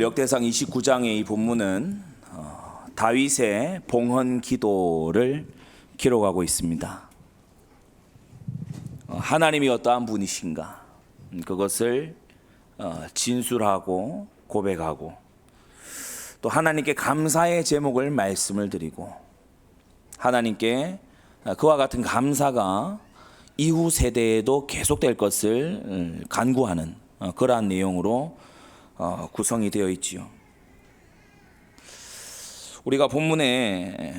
역대상 29장의 이 본문은 다윗의 봉헌 기도를 기록하고 있습니다. 하나님이 어떠한 분이신가 그것을 진술하고 고백하고 또 하나님께 감사의 제목을 말씀을 드리고 하나님께 그와 같은 감사가 이후 세대에도 계속될 것을 간구하는 그러한 내용으로 구성이 되어 있지요. 우리가 본문의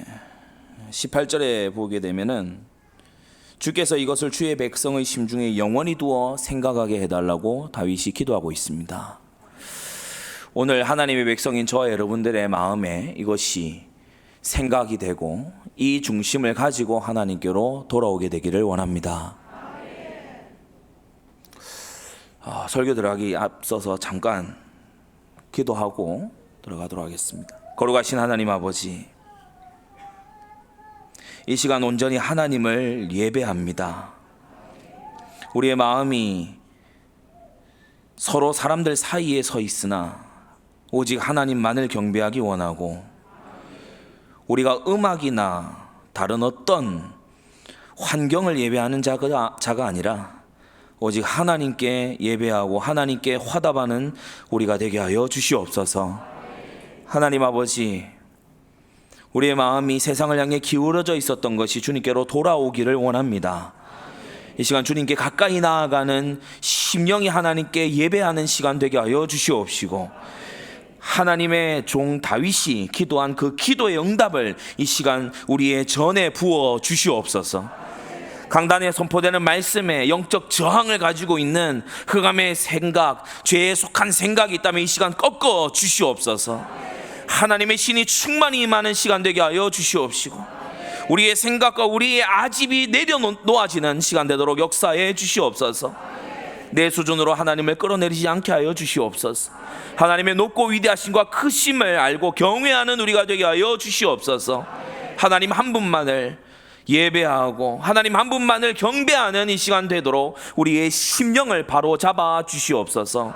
18절에 보게 되면은 주께서 이것을 주의 백성의 심중에 영원히 두어 생각하게 해달라고 다윗이 기도하고 있습니다. 오늘 하나님의 백성인 저와 여러분들의 마음에 이것이 생각이 되고 이 중심을 가지고 하나님께로 돌아오게 되기를 원합니다. 설교 들어가기 앞서서 잠깐 기도하고 들어가도록 하겠습니다. 거룩하신 하나님 아버지, 이 시간 온전히 하나님을 예배합니다. 우리의 마음이 서로 사람들 사이에 서 있으나 오직 하나님만을 경배하기 원하고 우리가 음악이나 다른 어떤 환경을 예배하는 자가 아니라 오직 하나님께 예배하고 하나님께 화답하는 우리가 되게 하여 주시옵소서. 하나님 아버지, 우리의 마음이 세상을 향해 기울어져 있었던 것이 주님께로 돌아오기를 원합니다. 이 시간 주님께 가까이 나아가는 심령이 하나님께 예배하는 시간 되게 하여 주시옵시고 하나님의 종 다윗이 기도한 그 기도의 응답을 이 시간 우리의 전에 부어 주시옵소서. 강단에 선포되는 말씀에 영적 저항을 가지고 있는 흑암의 생각, 죄에 속한 생각이 있다면 이 시간 꺾어 주시옵소서. 하나님의 신이 충만히 임하는 시간 되게 하여 주시옵시고 우리의 생각과 우리의 아집이 내려놓아지는 시간 되도록 역사해 주시옵소서. 내 수준으로 하나님을 끌어내리지 않게 하여 주시옵소서. 하나님의 높고 위대하심과 크심을 알고 경외하는 우리가 되게 하여 주시옵소서. 하나님 한 분만을 예배하고 하나님 한 분만을 경배하는 이 시간 되도록 우리의 심령을 바로 잡아 주시옵소서.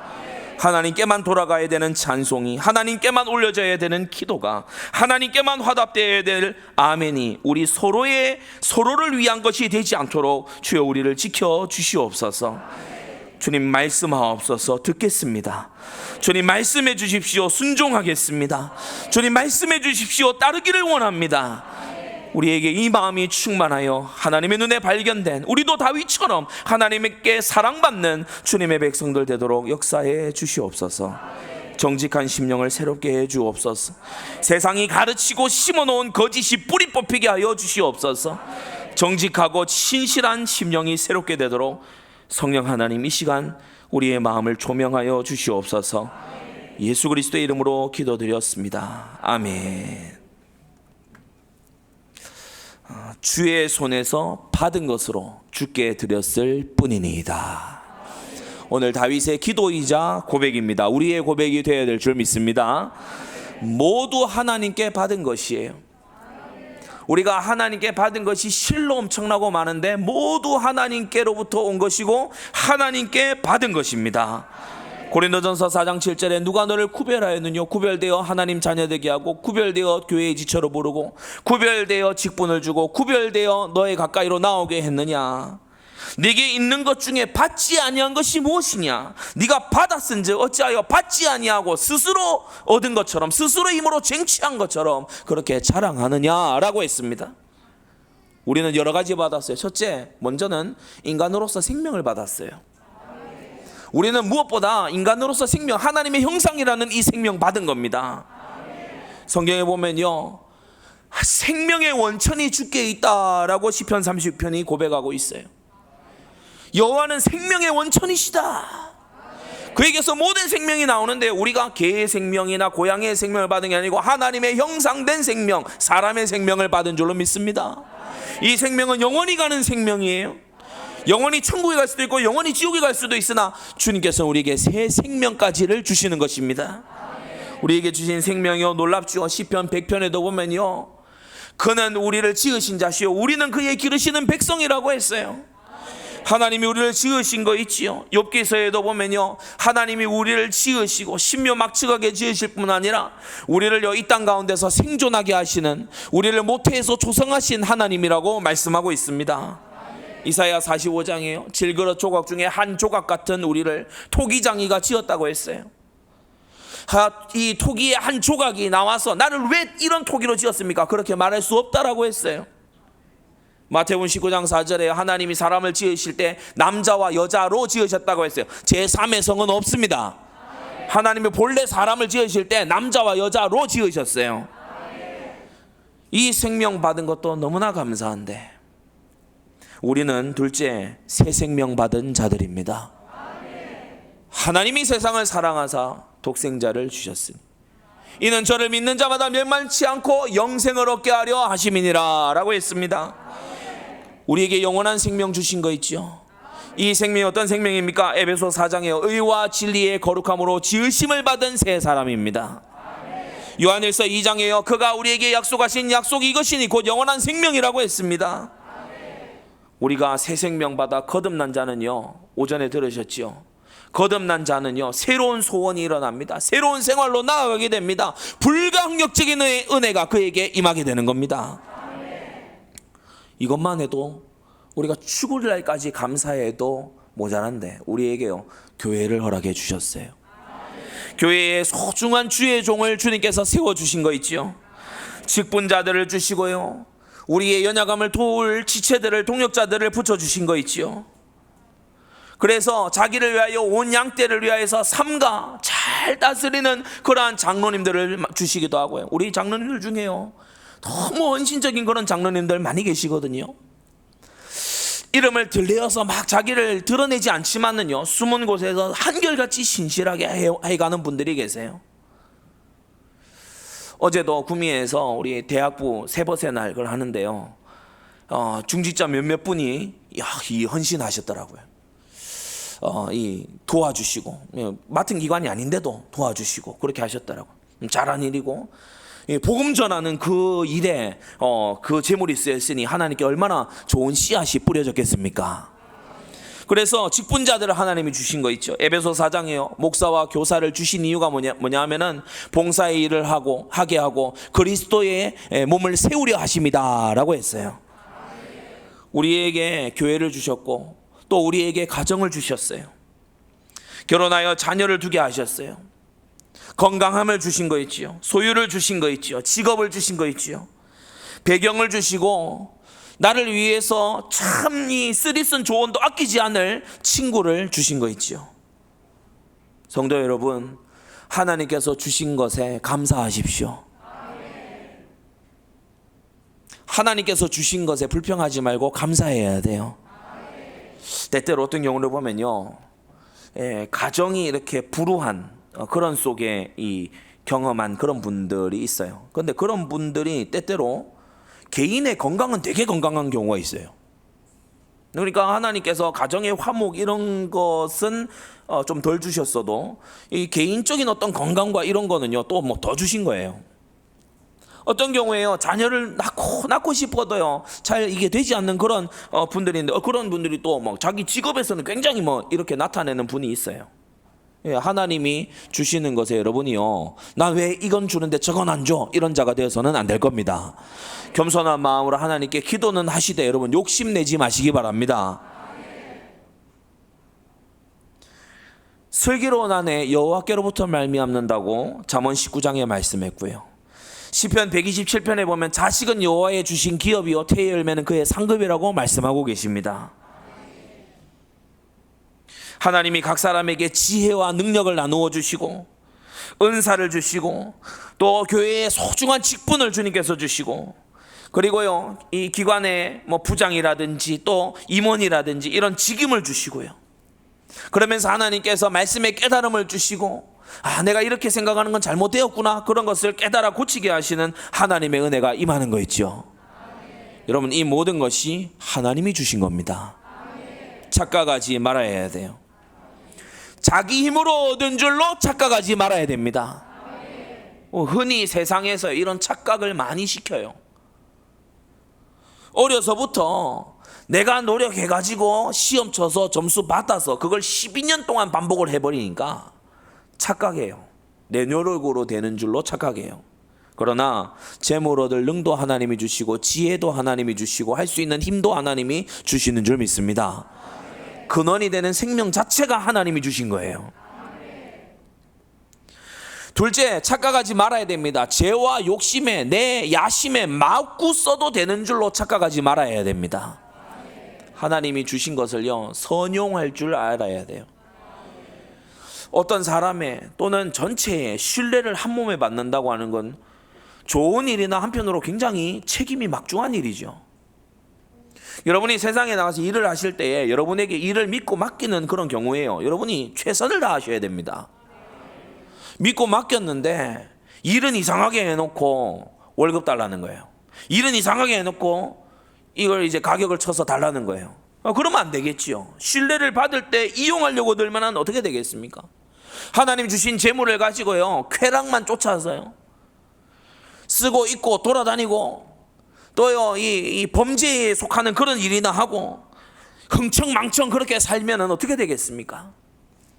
하나님께만 돌아가야 되는 찬송이, 하나님께만 올려져야 되는 기도가, 하나님께만 화답되어야 될 아멘이 우리 서로를 위한 것이 되지 않도록 주여 우리를 지켜 주시옵소서. 주님 말씀하옵소서. 듣겠습니다. 주님 말씀해 주십시오. 순종하겠습니다. 주님 말씀해 주십시오. 따르기를 원합니다. 우리에게 이 마음이 충만하여 하나님의 눈에 발견된 우리도 다윗처럼 하나님께 사랑받는 주님의 백성들 되도록 역사해 주시옵소서. 정직한 심령을 새롭게 해 주옵소서. 세상이 가르치고 심어놓은 거짓이 뿌리 뽑히게 하여 주시옵소서. 정직하고 신실한 심령이 새롭게 되도록 성령 하나님 이 시간 우리의 마음을 조명하여 주시옵소서. 예수 그리스도의 이름으로 기도드렸습니다. 아멘. 주의 손에서 받은 것으로 주께 드렸을 뿐이니이다. 오늘 다윗의 기도이자 고백입니다. 우리의 고백이 되어야 될 줄 믿습니다. 모두 하나님께 받은 것이에요. 우리가 하나님께 받은 것이 실로 엄청나고 많은데 모두 하나님께로부터 온 것이고 하나님께 받은 것입니다. 고린도전서 4장 7절에 누가 너를 구별하였느냐? 구별되어 하나님 자녀 되게 하고 구별되어 교회의 지처로 부르고 구별되어 직분을 주고 구별되어 너의 가까이로 나오게 했느냐? 네게 있는 것 중에 받지 아니한 것이 무엇이냐? 네가 받았은즉 어찌하여 받지 아니하고 스스로 얻은 것처럼 스스로 힘으로 쟁취한 것처럼 그렇게 자랑하느냐라고 했습니다. 우리는 여러 가지 받았어요. 첫째, 먼저는 인간으로서 생명을 받았어요. 우리는 무엇보다 인간으로서 생명, 하나님의 형상이라는 이 생명 받은 겁니다. 성경에 보면요, 생명의 원천이 주께 있다라고 시편 30편이 고백하고 있어요. 여호와는 생명의 원천이시다. 그에게서 모든 생명이 나오는데 우리가 개의 생명이나 고양이의 생명을 받은 게 아니고 하나님의 형상된 생명, 사람의 생명을 받은 줄로 믿습니다. 이 생명은 영원히 가는 생명이에요. 영원히 천국에 갈 수도 있고 영원히 지옥에 갈 수도 있으나 주님께서 우리에게 새 생명까지를 주시는 것입니다. 우리에게 주신 생명이요 놀랍죠. 시편 100편에도 보면요, 그는 우리를 지으신 자시요 우리는 그의 기르시는 백성이라고 했어요. 하나님이 우리를 지으신 거 있지요. 욥기서에도 보면요, 하나님이 우리를 지으시고 신묘막측하게 지으실 뿐 아니라 우리를 이 땅 가운데서 생존하게 하시는, 우리를 모태에서 조성하신 하나님이라고 말씀하고 있습니다. 이사야 45장이에요. 질그릇 조각 중에 한 조각 같은 우리를 토기장이가 지었다고 했어요. 이 토기의 한 조각이 나와서 나를 왜 이런 토기로 지었습니까? 그렇게 말할 수 없다라고 했어요. 마태복음 19장 4절에 하나님이 사람을 지으실 때 남자와 여자로 지으셨다고 했어요. 제3의 성은 없습니다. 하나님이 본래 사람을 지으실 때 남자와 여자로 지으셨어요. 이 생명 받은 것도 너무나 감사한데 우리는 둘째, 새 생명 받은 자들입니다. 하나님이 세상을 사랑하사 독생자를 주셨으니 이는 저를 믿는 자마다 멸망치 않고 영생을 얻게 하려 하심이니라 라고 했습니다. 우리에게 영원한 생명 주신 거 있죠. 이 생명이 어떤 생명입니까? 에베소 4장에 의와 진리의 거룩함으로 지으심을 받은 새 사람입니다. 요한일서 2장에요, 그가 우리에게 약속하신 약속이 이것이니 곧 영원한 생명이라고 했습니다. 우리가 새 생명 받아 거듭난 자는요, 오전에 들으셨죠? 거듭난 자는요, 새로운 소원이 일어납니다. 새로운 생활로 나아가게 됩니다. 불가항력적인 은혜가 그에게 임하게 되는 겁니다. 이것만 해도 우리가 죽을 날까지 감사해도 모자란데 우리에게요, 교회를 허락해 주셨어요. 교회에 소중한 주의 종을 주님께서 세워주신 거 있지요. 직분자들을 주시고요, 우리의 연약함을 도울 지체들을, 동력자들을 붙여주신 거 있지요. 그래서 자기를 위하여 온 양떼를 위하여서 삼가 잘 다스리는 그러한 장로님들을 주시기도 하고요. 우리 장로님들 중에요, 너무 헌신적인 그런 장로님들 많이 계시거든요. 이름을 들려서 막 자기를 드러내지 않지만은요, 숨은 곳에서 한결같이 신실하게 해가는 분들이 계세요. 어제도 구미에서 우리 대학부 세버세 날 그걸 하는데요, 중직자 몇몇 분이 이 헌신하셨더라고요. 이 도와주시고, 맡은 기관이 아닌데도 도와주시고 그렇게 하셨더라고요. 잘한 일이고, 복음 전하는 그 일에 그 재물이 쓰였으니 하나님께 얼마나 좋은 씨앗이 뿌려졌겠습니까? 그래서 직분자들을 하나님이 주신 거 있죠. 에베소 4장에요, 목사와 교사를 주신 이유가 뭐냐 하면은 봉사의 일을 하게 하고 그리스도의 몸을 세우려 하심이다 라고 했어요. 우리에게 교회를 주셨고 또 우리에게 가정을 주셨어요. 결혼하여 자녀를 두게 하셨어요. 건강함을 주신 거 있지요. 소유를 주신 거 있지요. 직업을 주신 거 있지요. 배경을 주시고 나를 위해서 참 이 쓰리쓴 조언도 아끼지 않을 친구를 주신 거 있지요. 성도 여러분, 하나님께서 주신 것에 감사하십시오. 하나님께서 주신 것에 불평하지 말고 감사해야 돼요. 때때로 어떤 경우를 보면요, 가정이 이렇게 불우한 그런 속에 이 경험한 그런 분들이 있어요. 그런데 그런 분들이 때때로 개인의 건강은 되게 건강한 경우가 있어요. 그러니까 하나님께서 가정의 화목 이런 것은 좀 덜 주셨어도 이 개인적인 어떤 건강과 이런 거는요, 또 뭐 더 주신 거예요. 어떤 경우에요, 자녀를 낳고 싶어도요 잘 이게 되지 않는 그런 분들인데 그런 분들이 또 뭐 자기 직업에서는 굉장히 뭐 이렇게 나타내는 분이 있어요. 하나님이 주시는 것에 여러분이요, 나 왜 이건 주는데 저건 안 줘, 이런 자가 되어서는 안 될 겁니다. 겸손한 마음으로 하나님께 기도는 하시되 여러분 욕심내지 마시기 바랍니다. 슬기로운 아내 여호와께로부터 말미암는다고 잠언 19장에 말씀했고요, 시편 127편에 보면 자식은 여호와의 주신 기업이요 태의 열매는 그의 상급이라고 말씀하고 계십니다. 하나님이 각 사람에게 지혜와 능력을 나누어 주시고 은사를 주시고 또 교회에 소중한 직분을 주님께서 주시고, 그리고요 이 기관의 뭐 부장이라든지 또 임원이라든지 이런 직임을 주시고요, 그러면서 하나님께서 말씀의 깨달음을 주시고 내가 이렇게 생각하는 건 잘못되었구나, 그런 것을 깨달아 고치게 하시는 하나님의 은혜가 임하는 거 있죠. 여러분, 이 모든 것이 하나님이 주신 겁니다. 착각하지 말아야 돼요. 자기 힘으로 얻은 줄로 착각하지 말아야 됩니다. 흔히 세상에서 이런 착각을 많이 시켜요. 어려서부터 내가 노력해가지고 시험 쳐서 점수 받아서 그걸 12년 동안 반복을 해버리니까 착각해요. 내 노력으로 되는 줄로 착각해요. 그러나 재물 얻을 능도 하나님이 주시고 지혜도 하나님이 주시고 할 수 있는 힘도 하나님이 주시는 줄 믿습니다. 근원이 되는 생명 자체가 하나님이 주신 거예요. 둘째, 착각하지 말아야 됩니다. 죄와 욕심에, 내 야심에 마구 써도 되는 줄로 착각하지 말아야 됩니다. 하나님이 주신 것을요, 선용할 줄 알아야 돼요. 어떤 사람의 또는 전체의 신뢰를 한 몸에 받는다고 하는 건 좋은 일이나 한편으로 굉장히 책임이 막중한 일이죠. 여러분이 세상에 나가서 일을 하실 때에 여러분에게 일을 믿고 맡기는 그런 경우에요, 여러분이 최선을 다하셔야 됩니다. 믿고 맡겼는데 일은 이상하게 해놓고 월급 달라는 거예요. 일은 이상하게 해놓고 이걸 이제 가격을 쳐서 달라는 거예요. 그러면 안 되겠지요. 신뢰를 받을 때 이용하려고 들면 어떻게 되겠습니까? 하나님 주신 재물을 가지고요, 쾌락만 쫓아서요, 쓰고 있고 돌아다니고 또요, 이 범죄에 속하는 그런 일이나 하고 흥청망청 그렇게 살면 어떻게 되겠습니까?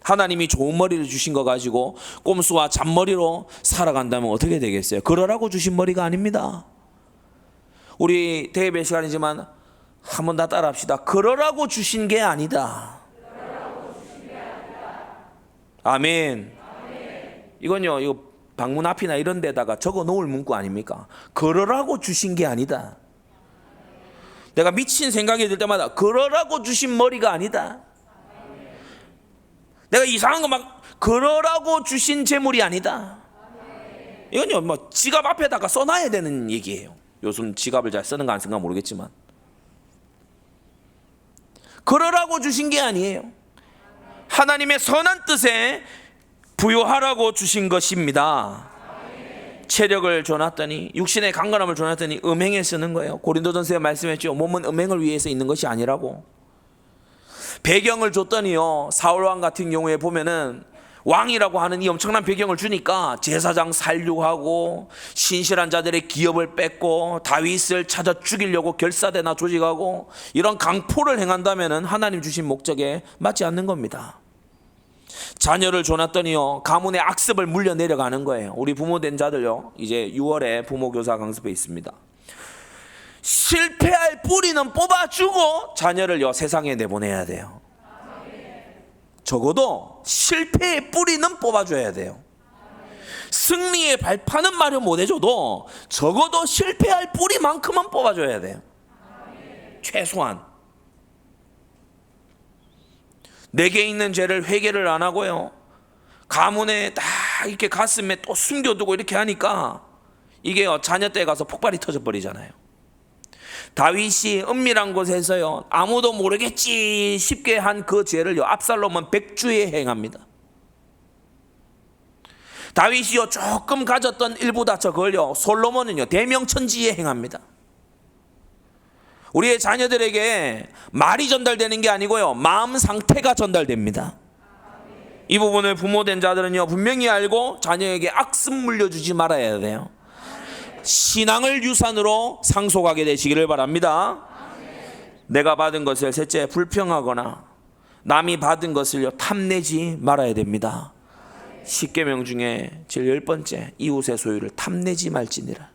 하나님이 좋은 머리를 주신 거 가지고 꼼수와 잔머리로 살아간다면 어떻게 되겠어요? 그러라고 주신 머리가 아닙니다. 우리 대예배 시간이지만 한번 다 따라합시다. 그러라고 주신 게 아니다. 아멘. 이건요, 이거 방문 앞이나 이런 데다가 적어 놓을 문구 아닙니까? 그러라고 주신 게 아니다. 내가 미친 생각이 들 때마다 그러라고 주신 머리가 아니다. 내가 이상한 거 막 그러라고 주신 재물이 아니다. 이건요, 뭐 지갑 앞에다가 써놔야 되는 얘기예요. 요즘 지갑을 잘 쓰는가 안 쓰는가 모르겠지만 그러라고 주신 게 아니에요. 하나님의 선한 뜻에 부요하라고 주신 것입니다. 체력을 줘놨더니, 육신의 강건함을 줘놨더니 음행에 쓰는 거예요. 고린도전서에 말씀했죠. 몸은 음행을 위해서 있는 것이 아니라고. 배경을 줬더니요, 사울왕 같은 경우에 보면은 왕이라고 하는 이 엄청난 배경을 주니까 제사장 살육하고 신실한 자들의 기업을 뺏고 다윗을 찾아 죽이려고 결사대나 조직하고 이런 강포를 행한다면은 하나님 주신 목적에 맞지 않는 겁니다. 자녀를 줘놨더니요, 가문의 악습을 물려 내려가는 거예요. 우리 부모 된 자들요, 이제 6월에 부모교사 강습회 있습니다. 실패할 뿌리는 뽑아주고 자녀를요, 세상에 내보내야 돼요. 적어도 실패의 뿌리는 뽑아줘야 돼요. 승리의 발판은 마련 못해줘도 적어도 실패할 뿌리만큼은 뽑아줘야 돼요. 최소한. 내게 있는 죄를 회개를 안 하고요, 가문에 다 이렇게 가슴에 또 숨겨두고 이렇게 하니까 이게요, 자녀 때 가서 폭발이 터져버리잖아요. 다윗이 은밀한 곳에서요, 아무도 모르겠지 쉽게 한 그 죄를요, 압살롬은 백주에 행합니다. 다윗이요, 조금 가졌던 일부 다처 그걸요, 솔로몬은요, 대명천지에 행합니다. 우리의 자녀들에게 말이 전달되는 게 아니고요, 마음 상태가 전달됩니다. 이 부분을 부모된 자들은요, 분명히 알고 자녀에게 악습 물려주지 말아야 돼요. 신앙을 유산으로 상속하게 되시기를 바랍니다. 내가 받은 것을 셋째, 불평하거나 남이 받은 것을요, 탐내지 말아야 됩니다. 십계명 중에 제일 10번째, 이웃의 소유를 탐내지 말지니라.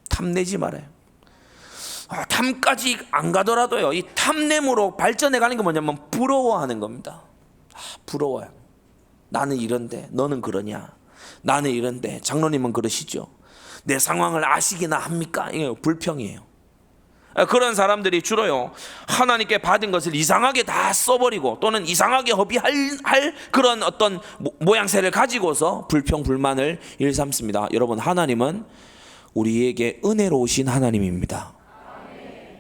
탐내지 말아요. 탐까지 안 가더라도요, 이 탐냄으로 발전해 가는 게 뭐냐면 부러워하는 겁니다. 부러워요. 나는 이런데 너는 그러냐, 나는 이런데 장로님은 그러시죠, 내 상황을 아시기나 합니까? 이게 불평이에요. 그런 사람들이 주로요, 하나님께 받은 것을 이상하게 다 써버리고 또는 이상하게 허비할 그런 어떤 모양새를 가지고서 불평 불만을 일삼습니다. 여러분, 하나님은 우리에게 은혜로우신 하나님입니다.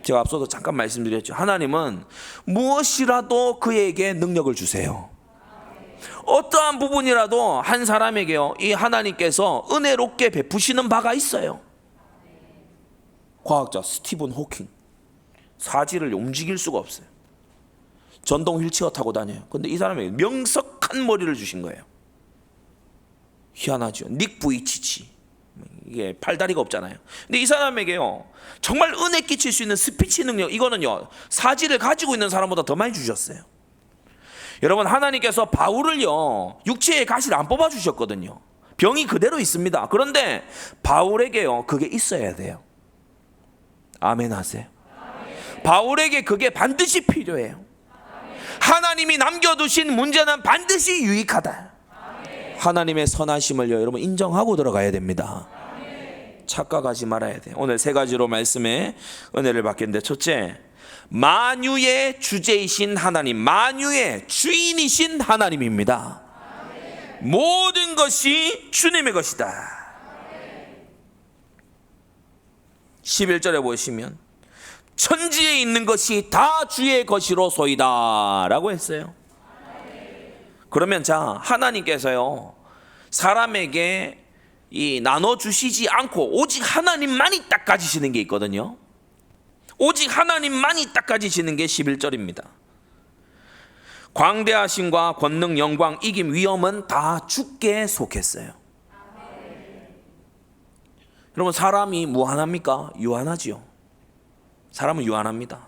제가 앞서도 잠깐 말씀드렸죠. 하나님은 무엇이라도 그에게 능력을 주세요. 어떠한 부분이라도 한 사람에게요, 이 하나님께서 은혜롭게 베푸시는 바가 있어요. 과학자 스티븐 호킹, 사지를 움직일 수가 없어요. 전동 휠체어 타고 다녀요. 근데 이 사람에게 명석한 머리를 주신 거예요. 희한하죠. 닉 부이치치, 이게 팔다리가 없잖아요. 근데 이 사람에게요 정말 은혜 끼칠 수 있는 스피치 능력, 이거는요 사지를 가지고 있는 사람보다 더 많이 주셨어요. 여러분, 하나님께서 바울을요 육체의 가시를 안 뽑아 주셨거든요. 병이 그대로 있습니다. 그런데 바울에게요 그게 있어야 돼요. 아멘 하세요. 바울에게 그게 반드시 필요해요. 하나님이 남겨두신 문제는 반드시 유익하다. 하나님의 선하심을요 여러분 인정하고 들어가야 됩니다. 착각하지 말아야 돼요. 오늘 세 가지로 말씀에 은혜를 받겠는데, 첫째, 만유의 주제이신 하나님, 만유의 주인이신 하나님입니다. 모든 것이 주님의 것이다. 11절에 보시면 천지에 있는 것이 다 주의 것이로소이다 라고 했어요. 그러면 자, 하나님께서요 사람에게 이 나눠주시지 않고 오직 하나님만이 딱 가지시는 게 있거든요. 오직 하나님만이 딱 가지시는 게 11절입니다. 광대하심과 권능, 영광, 이김, 위엄은 다 주께 속했어요. 여러분, 사람이 무한합니까? 유한하지요. 사람은 유한합니다.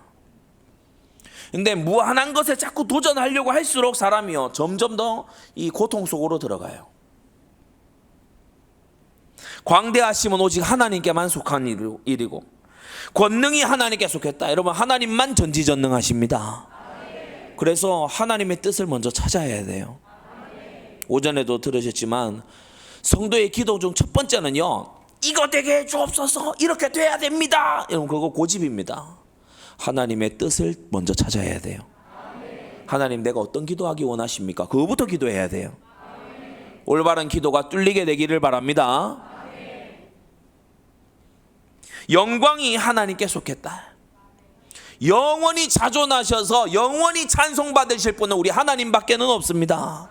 근데 무한한 것에 자꾸 도전하려고 할수록 사람이요 점점 더 이 고통 속으로 들어가요. 광대하심은 오직 하나님께만 속한 일이고 권능이 하나님께 속했다. 여러분, 하나님만 전지전능하십니다. 그래서 하나님의 뜻을 먼저 찾아야 돼요. 오전에도 들으셨지만 성도의 기도 중 첫 번째는요 이거 되게 해주옵소서, 이렇게 돼야 됩니다. 여러분, 그거 고집입니다. 하나님의 뜻을 먼저 찾아야 돼요. 하나님, 내가 어떤 기도하기 원하십니까? 그거부터 기도해야 돼요. 올바른 기도가 뚫리게 되기를 바랍니다. 영광이 하나님께 속했다. 영원히 자존하셔서 영원히 찬송받으실 분은 우리 하나님밖에는 없습니다.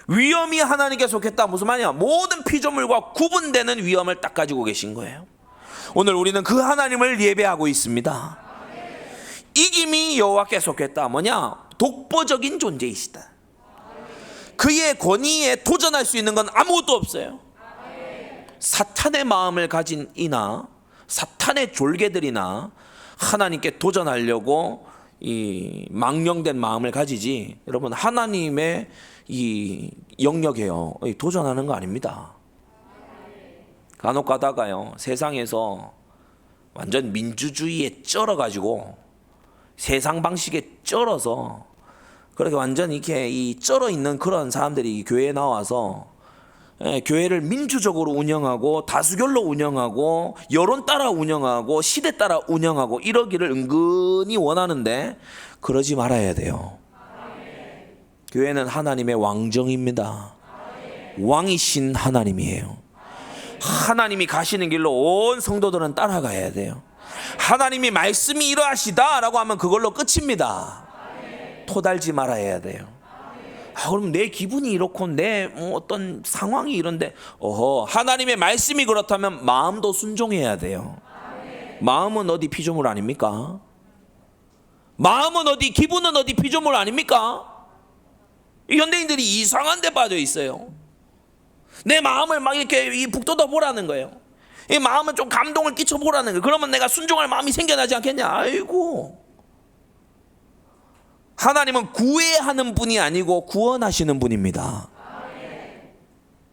위엄이 하나님께 속했다. 무슨 말이야? 모든 피조물과 구분되는 위엄을 딱 가지고 계신 거예요. 오늘 우리는 그 하나님을 예배하고 있습니다. 이김이 여호와께 속했다. 뭐냐? 독보적인 존재이시다. 그의 권위에 도전할 수 있는 건 아무것도 없어요. 사탄의 마음을 가진 이나 사탄의 졸개들이나 하나님께 도전하려고 이 망령된 마음을 가지지, 여러분, 하나님의 이 영역에요 도전하는 거 아닙니다. 간혹 가다가요 세상에서 완전 민주주의에 쩔어가지고 세상 방식에 쩔어서 그렇게 완전 이렇게 이 쩔어 있는 그런 사람들이 교회에 나와서 교회를 민주적으로 운영하고 다수결로 운영하고 여론 따라 운영하고 시대 따라 운영하고 이러기를 은근히 원하는데 그러지 말아야 돼요. 교회는 하나님의 왕정입니다. 왕이신 하나님이에요. 하나님이 가시는 길로 온 성도들은 따라가야 돼요. 하나님이 말씀이 이러하시다라고 하면 그걸로 끝입니다. 토달지 말아야 돼요. 그럼 내 기분이 이렇고 내 어떤 상황이 이런데, 하나님의 말씀이 그렇다면 마음도 순종해야 돼요. 마음은 어디 피조물 아닙니까? 마음은 어디, 기분은 어디 피조물 아닙니까? 현대인들이 이상한 데 빠져 있어요. 내 마음을 막 이렇게 북돋아 보라는 거예요. 이 마음은 좀 감동을 끼쳐 보라는 거예요. 그러면 내가 순종할 마음이 생겨나지 않겠냐? 아이고, 하나님은 구애하는 분이 아니고 구원하시는 분입니다.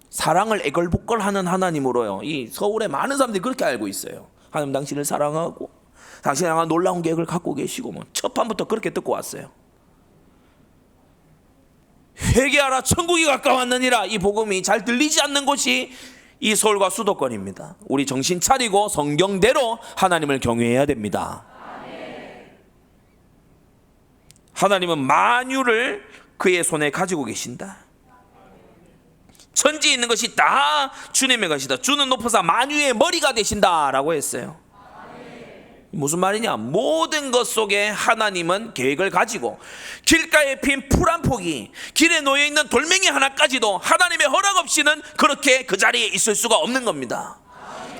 사랑을 애걸복걸하는 하나님으로요 이 서울에 많은 사람들이 그렇게 알고 있어요. 하나님 당신을 사랑하고 당신을 향한 놀라운 계획을 갖고 계시고, 첫 판부터 그렇게 듣고 왔어요. 회개하라, 천국이 가까웠느니라. 이 복음이 잘 들리지 않는 곳이 이 서울과 수도권입니다. 우리 정신 차리고 성경대로 하나님을 경외해야 됩니다. 하나님은 만유를 그의 손에 가지고 계신다. 천지에 있는 것이 다 주님의 것이다. 주는 높으사 만유의 머리가 되신다라고 했어요. 무슨 말이냐? 모든 것 속에 하나님은 계획을 가지고 길가에 핀 풀 한 폭이, 길에 놓여 있는 돌멩이 하나까지도 하나님의 허락 없이는 그렇게 그 자리에 있을 수가 없는 겁니다.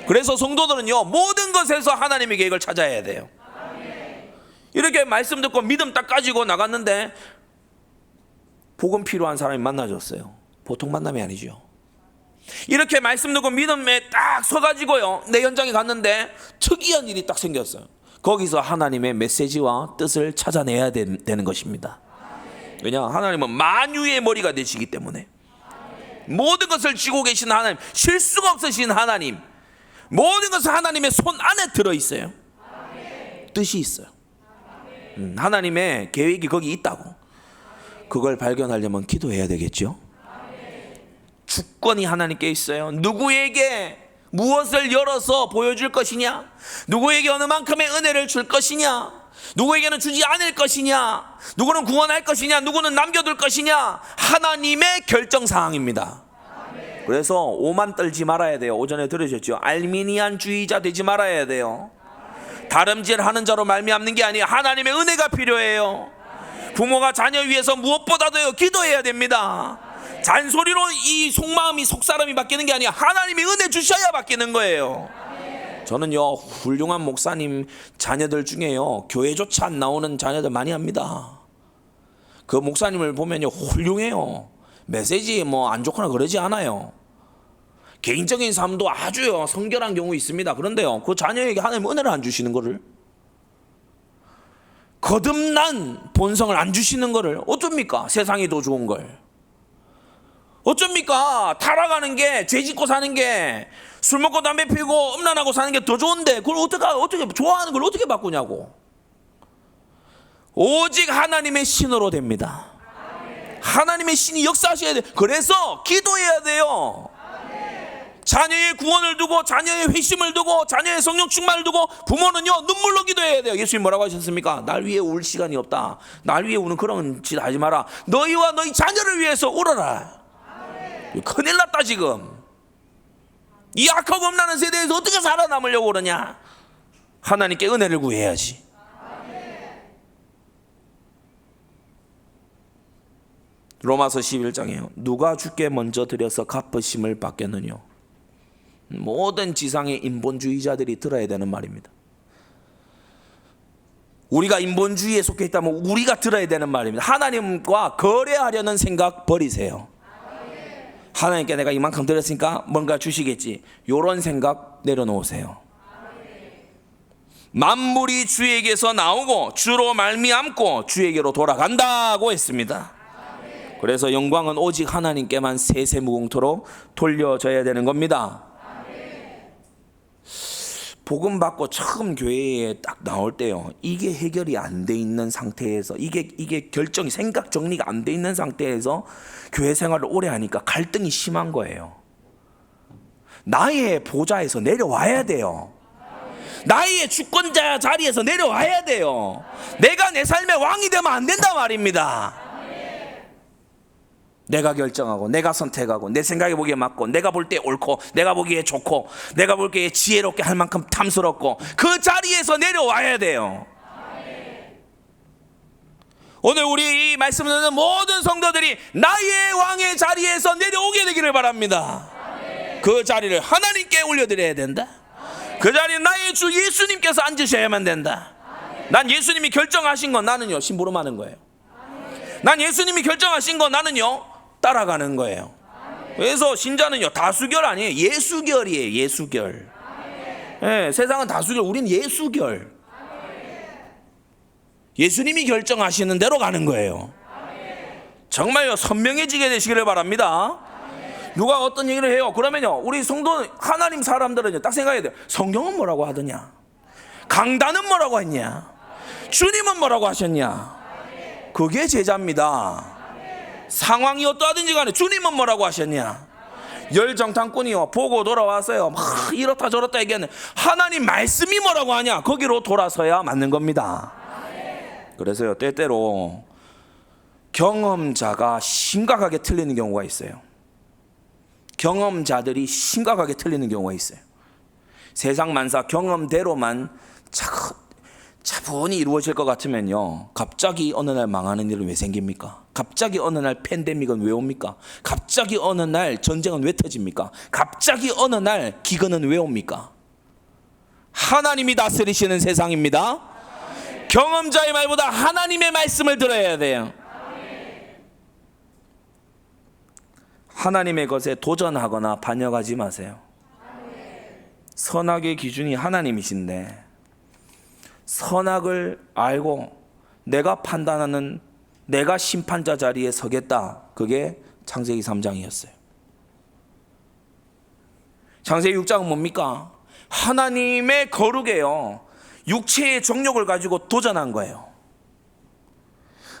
그래서 성도들은요 모든 것에서 하나님의 계획을 찾아야 돼요. 이렇게 말씀 듣고 믿음 딱 가지고 나갔는데 복음 필요한 사람이 만나줬어요. 보통 만남이 아니죠. 이렇게 말씀 듣고 믿음에 딱 서가지고요, 내 현장에 갔는데 특이한 일이 딱 생겼어요. 거기서 하나님의 메시지와 뜻을 찾아내야 되는 것입니다. 왜냐? 하나님은 만유의 머리가 되시기 때문에, 모든 것을 쥐고 계신 하나님, 실수가 없으신 하나님, 모든 것은 하나님의 손 안에 들어있어요. 뜻이 있어요. 하나님의 계획이 거기 있다고. 그걸 발견하려면 기도해야 되겠죠. 주권이 하나님께 있어요. 누구에게 무엇을 열어서 보여줄 것이냐, 누구에게 어느 만큼의 은혜를 줄 것이냐, 누구에게는 주지 않을 것이냐, 누구는 구원할 것이냐, 누구는 남겨둘 것이냐, 하나님의 결정사항입니다. 그래서 오만 떨지 말아야 돼요. 오전에 들으셨죠? 알미니안주의자 되지 말아야 돼요. 다름질하는 자로 말미암는 게 아니에요. 하나님의 은혜가 필요해요. 부모가 자녀 위해서 무엇보다도 기도해야 됩니다. 잔소리로 이 속마음이, 속사람이 바뀌는 게 아니야. 하나님이 은혜 주셔야 바뀌는 거예요. 저는요, 훌륭한 목사님 자녀들 중에요, 교회조차 안 나오는 자녀들 많이 합니다. 그 목사님을 보면요, 훌륭해요. 메시지 뭐 안 좋거나 그러지 않아요. 개인적인 삶도 아주요 성결한 경우 있습니다. 그런데요, 그 자녀에게 하나님 은혜를 안 주시는 거를, 거듭난 본성을 안 주시는 거를 어쩝니까? 세상이 더 좋은 걸 어쩝니까? 타락하는 게, 죄 짓고 사는 게, 술 먹고 담배 피우고 음란하고 사는 게 더 좋은데 그걸 어떻게 좋아하는 걸 어떻게 바꾸냐고. 오직 하나님의 신으로 됩니다. 하나님의 신이 역사하셔야 돼요. 그래서 기도해야 돼요. 자녀의 구원을 두고, 자녀의 회심을 두고, 자녀의 성령 충만을 두고, 부모는요, 눈물로 기도해야 돼요. 예수님 뭐라고 하셨습니까? 날 위해 울 시간이 없다. 날 위해 우는 그런 짓 하지 마라. 너희와 너희 자녀를 위해서 울어라. 큰일 났다 지금. 이 악하고 음란한 세대에서 어떻게 살아남으려고 그러냐. 하나님께 은혜를 구해야지. 로마서 11장에요, 누가 주께 먼저 드려서 갚으심을 받겠느냐. 모든 지상의 인본주의자들이 들어야 되는 말입니다. 우리가 인본주의에 속해 있다면 우리가 들어야 되는 말입니다. 하나님과 거래하려는 생각 버리세요. 하나님께 내가 이만큼 드렸으니까 뭔가 주시겠지, 이런 생각 내려놓으세요. 만물이 주에게서 나오고 주로 말미암고 주에게로 돌아간다고 했습니다. 그래서 영광은 오직 하나님께만 세세무궁토록 돌려져야 되는 겁니다. 복음 받고 처음 교회에 딱 나올 때요, 이게 해결이 안 돼 있는 상태에서, 이게 결정이, 생각 정리가 안 돼 있는 상태에서 교회 생활을 오래 하니까 갈등이 심한 거예요. 나의 보좌에서 내려와야 돼요. 나의 주권자 자리에서 내려와야 돼요. 내가 내 삶의 왕이 되면 안 된단 말입니다. 내가 결정하고, 내가 선택하고, 내 생각에 보기에 맞고, 내가 볼 때 옳고, 내가 보기에 좋고, 내가 보기에 지혜롭게 할 만큼 탐스럽고, 그 자리에서 내려와야 돼요. 오늘 우리 이 말씀 듣는 모든 성도들이 나의 왕의 자리에서 내려오게 되기를 바랍니다. 그 자리를 하나님께 올려드려야 된다. 그 자리에 나의 주 예수님께서 앉으셔야만 된다. 난 예수님이 결정하신 건 나는요, 심부름하는 거예요. 난 예수님이 결정하신 건 나는요, 따라가는 거예요. 그래서 신자는요, 다수결 아니에요. 예수결이에요. 예수결. 네, 세상은 다수결, 우린 예수결. 예수님이 결정하시는 대로 가는 거예요. 정말요, 선명해지게 되시기를 바랍니다. 누가 어떤 얘기를 해요, 그러면요, 우리 성도 하나님 사람들은요, 딱 생각해야 돼요. 성경은 뭐라고 하더냐, 강단은 뭐라고 했냐, 주님은 뭐라고 하셨냐. 그게 제자입니다. 상황이 어떠하든지 간에 주님은 뭐라고 하셨냐. 열정탐꾼이요, 보고 돌아왔어요, 막 이렇다 저렇다 얘기하는, 하나님 말씀이 뭐라고 하냐, 거기로 돌아서야 맞는 겁니다. 그래서요, 때때로 경험자가 심각하게 틀리는 경우가 있어요. 경험자들이 심각하게 틀리는 경우가 있어요. 세상 만사 경험대로만 차분히 이루어질 것 같으면요, 갑자기 어느 날 망하는 일은 왜 생깁니까? 갑자기 어느 날 팬데믹은 왜 옵니까? 갑자기 어느 날 전쟁은 왜 터집니까? 갑자기 어느 날 기근은 왜 옵니까? 하나님이 다스리시는 세상입니다. 경험자의 말보다 하나님의 말씀을 들어야 돼요. 하나님의 것에 도전하거나 반역하지 마세요. 선악의 기준이 하나님이신데 선악을 알고 내가 판단하는, 내가 심판자 자리에 서겠다. 그게 창세기 3장이었어요. 창세기 6장은 뭡니까? 하나님의 거룩에요. 육체의 정욕을 가지고 도전한 거예요.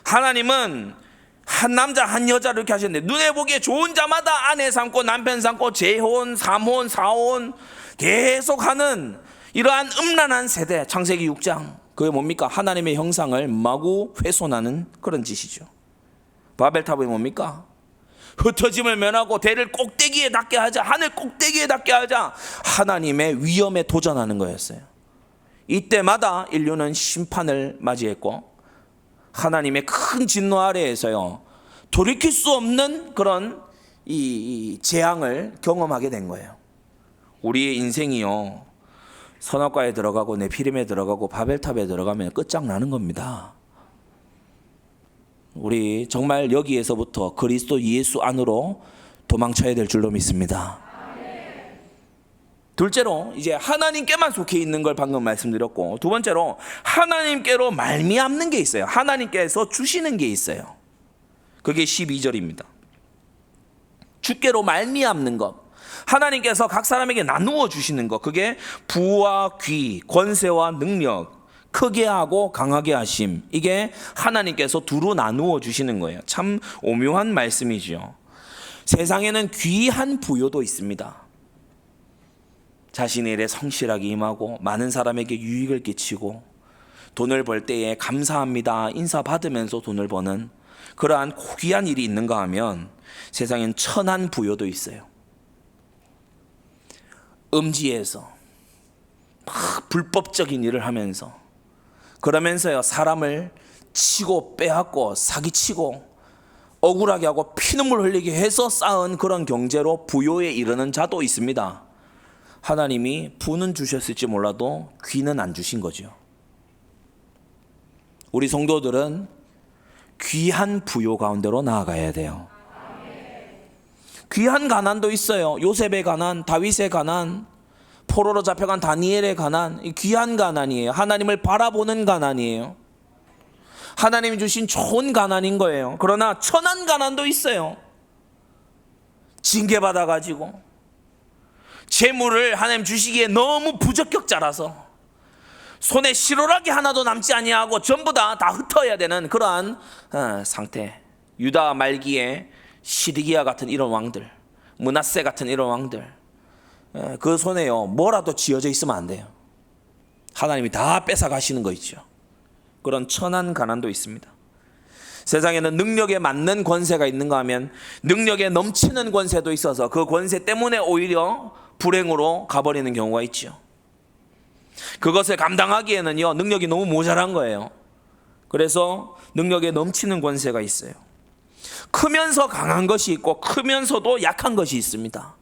하나님은 한 남자 한 여자를 이렇게 하셨는데 눈에 보기에 좋은 자마다 아내 삼고 남편 삼고 재혼, 삼혼, 사혼 계속 하는 이러한 음란한 세대. 창세기 6장. 그게 뭡니까? 하나님의 형상을 마구 훼손하는 그런 짓이죠. 바벨탑이 뭡니까? 흩어짐을 면하고 대를 꼭대기에 닿게 하자, 하늘 꼭대기에 닿게 하자. 하나님의 위엄에 도전하는 거였어요. 이때마다 인류는 심판을 맞이했고 하나님의 큰 진노 아래에서요 돌이킬 수 없는 그런 이 재앙을 경험하게 된 거예요. 우리의 인생이요 선악과에 들어가고 네피림에 들어가고 바벨탑에 들어가면 끝장나는 겁니다. 우리 정말 여기에서부터 그리스도 예수 안으로 도망쳐야 될 줄로 믿습니다. 둘째로 이제 하나님께만 속해 있는 걸 방금 말씀드렸고, 두 번째로 하나님께로 말미암는 게 있어요. 하나님께서 주시는 게 있어요. 그게 12절입니다. 주께로 말미암는 것, 하나님께서 각 사람에게 나누어 주시는 것, 그게 부와 귀, 권세와 능력, 크게 하고 강하게 하심, 이게 하나님께서 두루 나누어 주시는 거예요. 참 오묘한 말씀이죠. 세상에는 귀한 부요도 있습니다. 자신의 일에 성실하게 임하고 많은 사람에게 유익을 끼치고 돈을 벌 때에 감사합니다 인사 받으면서 돈을 버는 그러한 귀한 일이 있는가 하면 세상엔 천한 부요도 있어요. 음지에서 막 불법적인 일을 하면서, 그러면서요 사람을 치고 빼앗고 사기치고 억울하게 하고 피눈물 흘리게 해서 쌓은 그런 경제로 부요에 이르는 자도 있습니다. 하나님이 부는 주셨을지 몰라도 귀는 안 주신 거죠. 우리 성도들은 귀한 부요 가운데로 나아가야 돼요. 귀한 가난도 있어요. 요셉의 가난, 다윗의 가난, 포로로 잡혀간 다니엘의 가난, 귀한 가난이에요. 하나님을 바라보는 가난이에요. 하나님이 주신 좋은 가난인 거예요. 그러나 천한 가난도 있어요. 징계받아가지고 재물을 하나님 주시기에 너무 부적격자라서 손에 실오라기 하나도 남지 아니하고 전부 다 흩어야 되는 그러한 상태. 유다 말기에 시드기야 같은 이런 왕들, 므낫세 같은 이런 왕들, 그 손에요 뭐라도 쥐어져 있으면 안 돼요. 하나님이 다 뺏어 가시는 거 있죠. 그런 천한 가난도 있습니다. 세상에는 능력에 맞는 권세가 있는가 하면 능력에 넘치는 권세도 있어서 그 권세 때문에 오히려 불행으로 가버리는 경우가 있죠. 그것을 감당하기에는요 능력이 너무 모자란 거예요. 그래서 능력에 넘치는 권세가 있어요. 크면서 강한 것이 있고 크면서도 약한 것이 있습니다.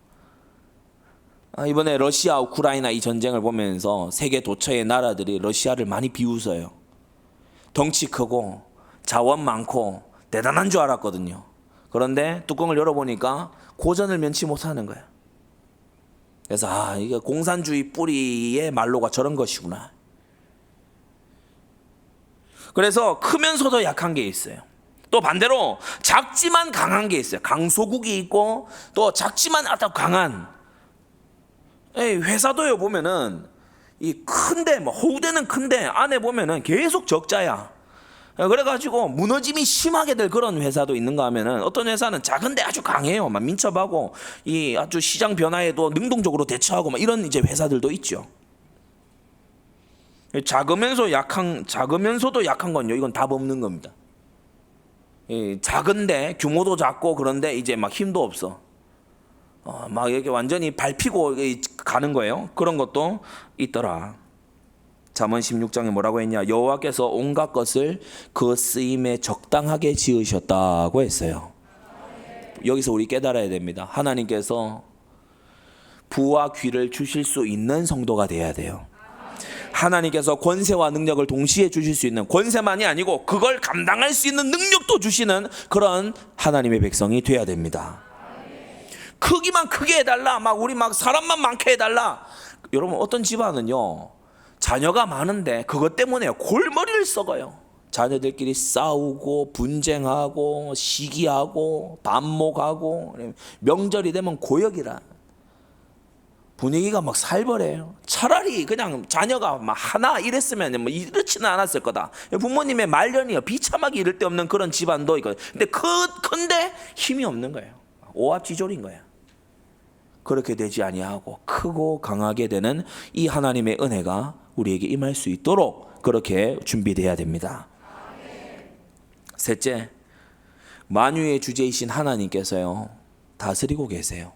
이번에 러시아 우크라이나 이 전쟁을 보면서 세계 도처의 나라들이 러시아를 많이 비웃어요. 덩치 크고 자원 많고 대단한 줄 알았거든요. 그런데 뚜껑을 열어보니까 고전을 면치 못하는 거예요. 그래서 이게 공산주의 뿌리의 말로가 저런 것이구나. 그래서 크면서도 약한 게 있어요. 또 반대로 작지만 강한 게 있어요. 강소국이 있고 또 작지만 아주 강한. 회사도요 보면은 이 큰데 호우대는 큰데 안에 보면은 계속 적자야. 그래가지고 무너짐이 심하게 될 그런 회사도 있는가 하면은 어떤 회사는 작은데 아주 강해요. 막 민첩하고 이 아주 시장 변화에도 능동적으로 대처하고 막 이런 이제 회사들도 있죠. 작으면서도 약한 건요. 이건 답 없는 겁니다. 작은데 규모도 작고 그런데 이제 막 힘도 없어. 막 이렇게 완전히 밟히고 가는 거예요. 그런 것도 있더라. 잠언 16장에 뭐라고 했냐? 여호와께서 온갖 것을 그 쓰임에 적당하게 지으셨다고 했어요. 여기서 우리 깨달아야 됩니다. 하나님께서 부와 귀를 주실 수 있는 성도가 돼야 돼요. 하나님께서 권세와 능력을 동시에 주실 수 있는, 권세만이 아니고 그걸 감당할 수 있는 능력도 주시는 그런 하나님의 백성이 돼야 됩니다. 크기만 크게 해달라. 막 우리 막 사람만 많게 해달라. 여러분 어떤 집안은요 자녀가 많은데 그것 때문에 골머리를 썩어요. 자녀들끼리 싸우고 분쟁하고 시기하고 반목하고 명절이 되면 고역이라 분위기가 막 살벌해요. 차라리 그냥 자녀가 막 하나 이랬으면 뭐 이렇지는 않았을 거다. 부모님의 말년이요 비참하게 이럴 데 없는 그런 집안도 있거든요. 근데 큰데 힘이 없는 거예요. 오합지졸인 거예요. 그렇게 되지 아니하고 크고 강하게 되는 이 하나님의 은혜가 우리에게 임할 수 있도록 그렇게 준비돼야 됩니다. 셋째, 만유의 주제이신 하나님께서요 다스리고 계세요.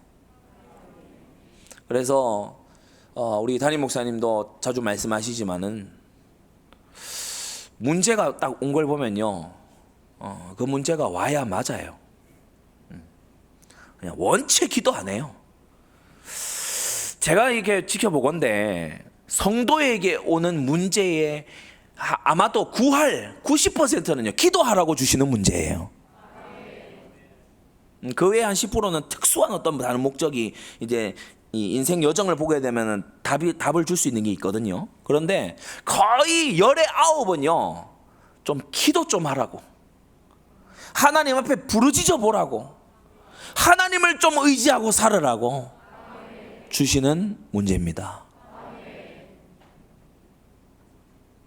그래서 우리 담임 목사님도 자주 말씀하시지만은 문제가 딱 온 걸 보면요 그 문제가 와야 맞아요. 그냥 원체 기도 안 해요. 제가 이렇게 지켜보건대 성도에게 오는 문제의 아마도 90%는요 기도하라고 주시는 문제예요. 그 외에 한 10%는 특수한 어떤 다른 목적이 이제 이 인생 여정을 보게 되면은 답을 줄 수 있는 게 있거든요. 그런데 거의 10의 9은요 좀 기도 좀 하라고, 하나님 앞에 부르짖어 보라고, 하나님을 좀 의지하고 살으라고 주시는 문제입니다.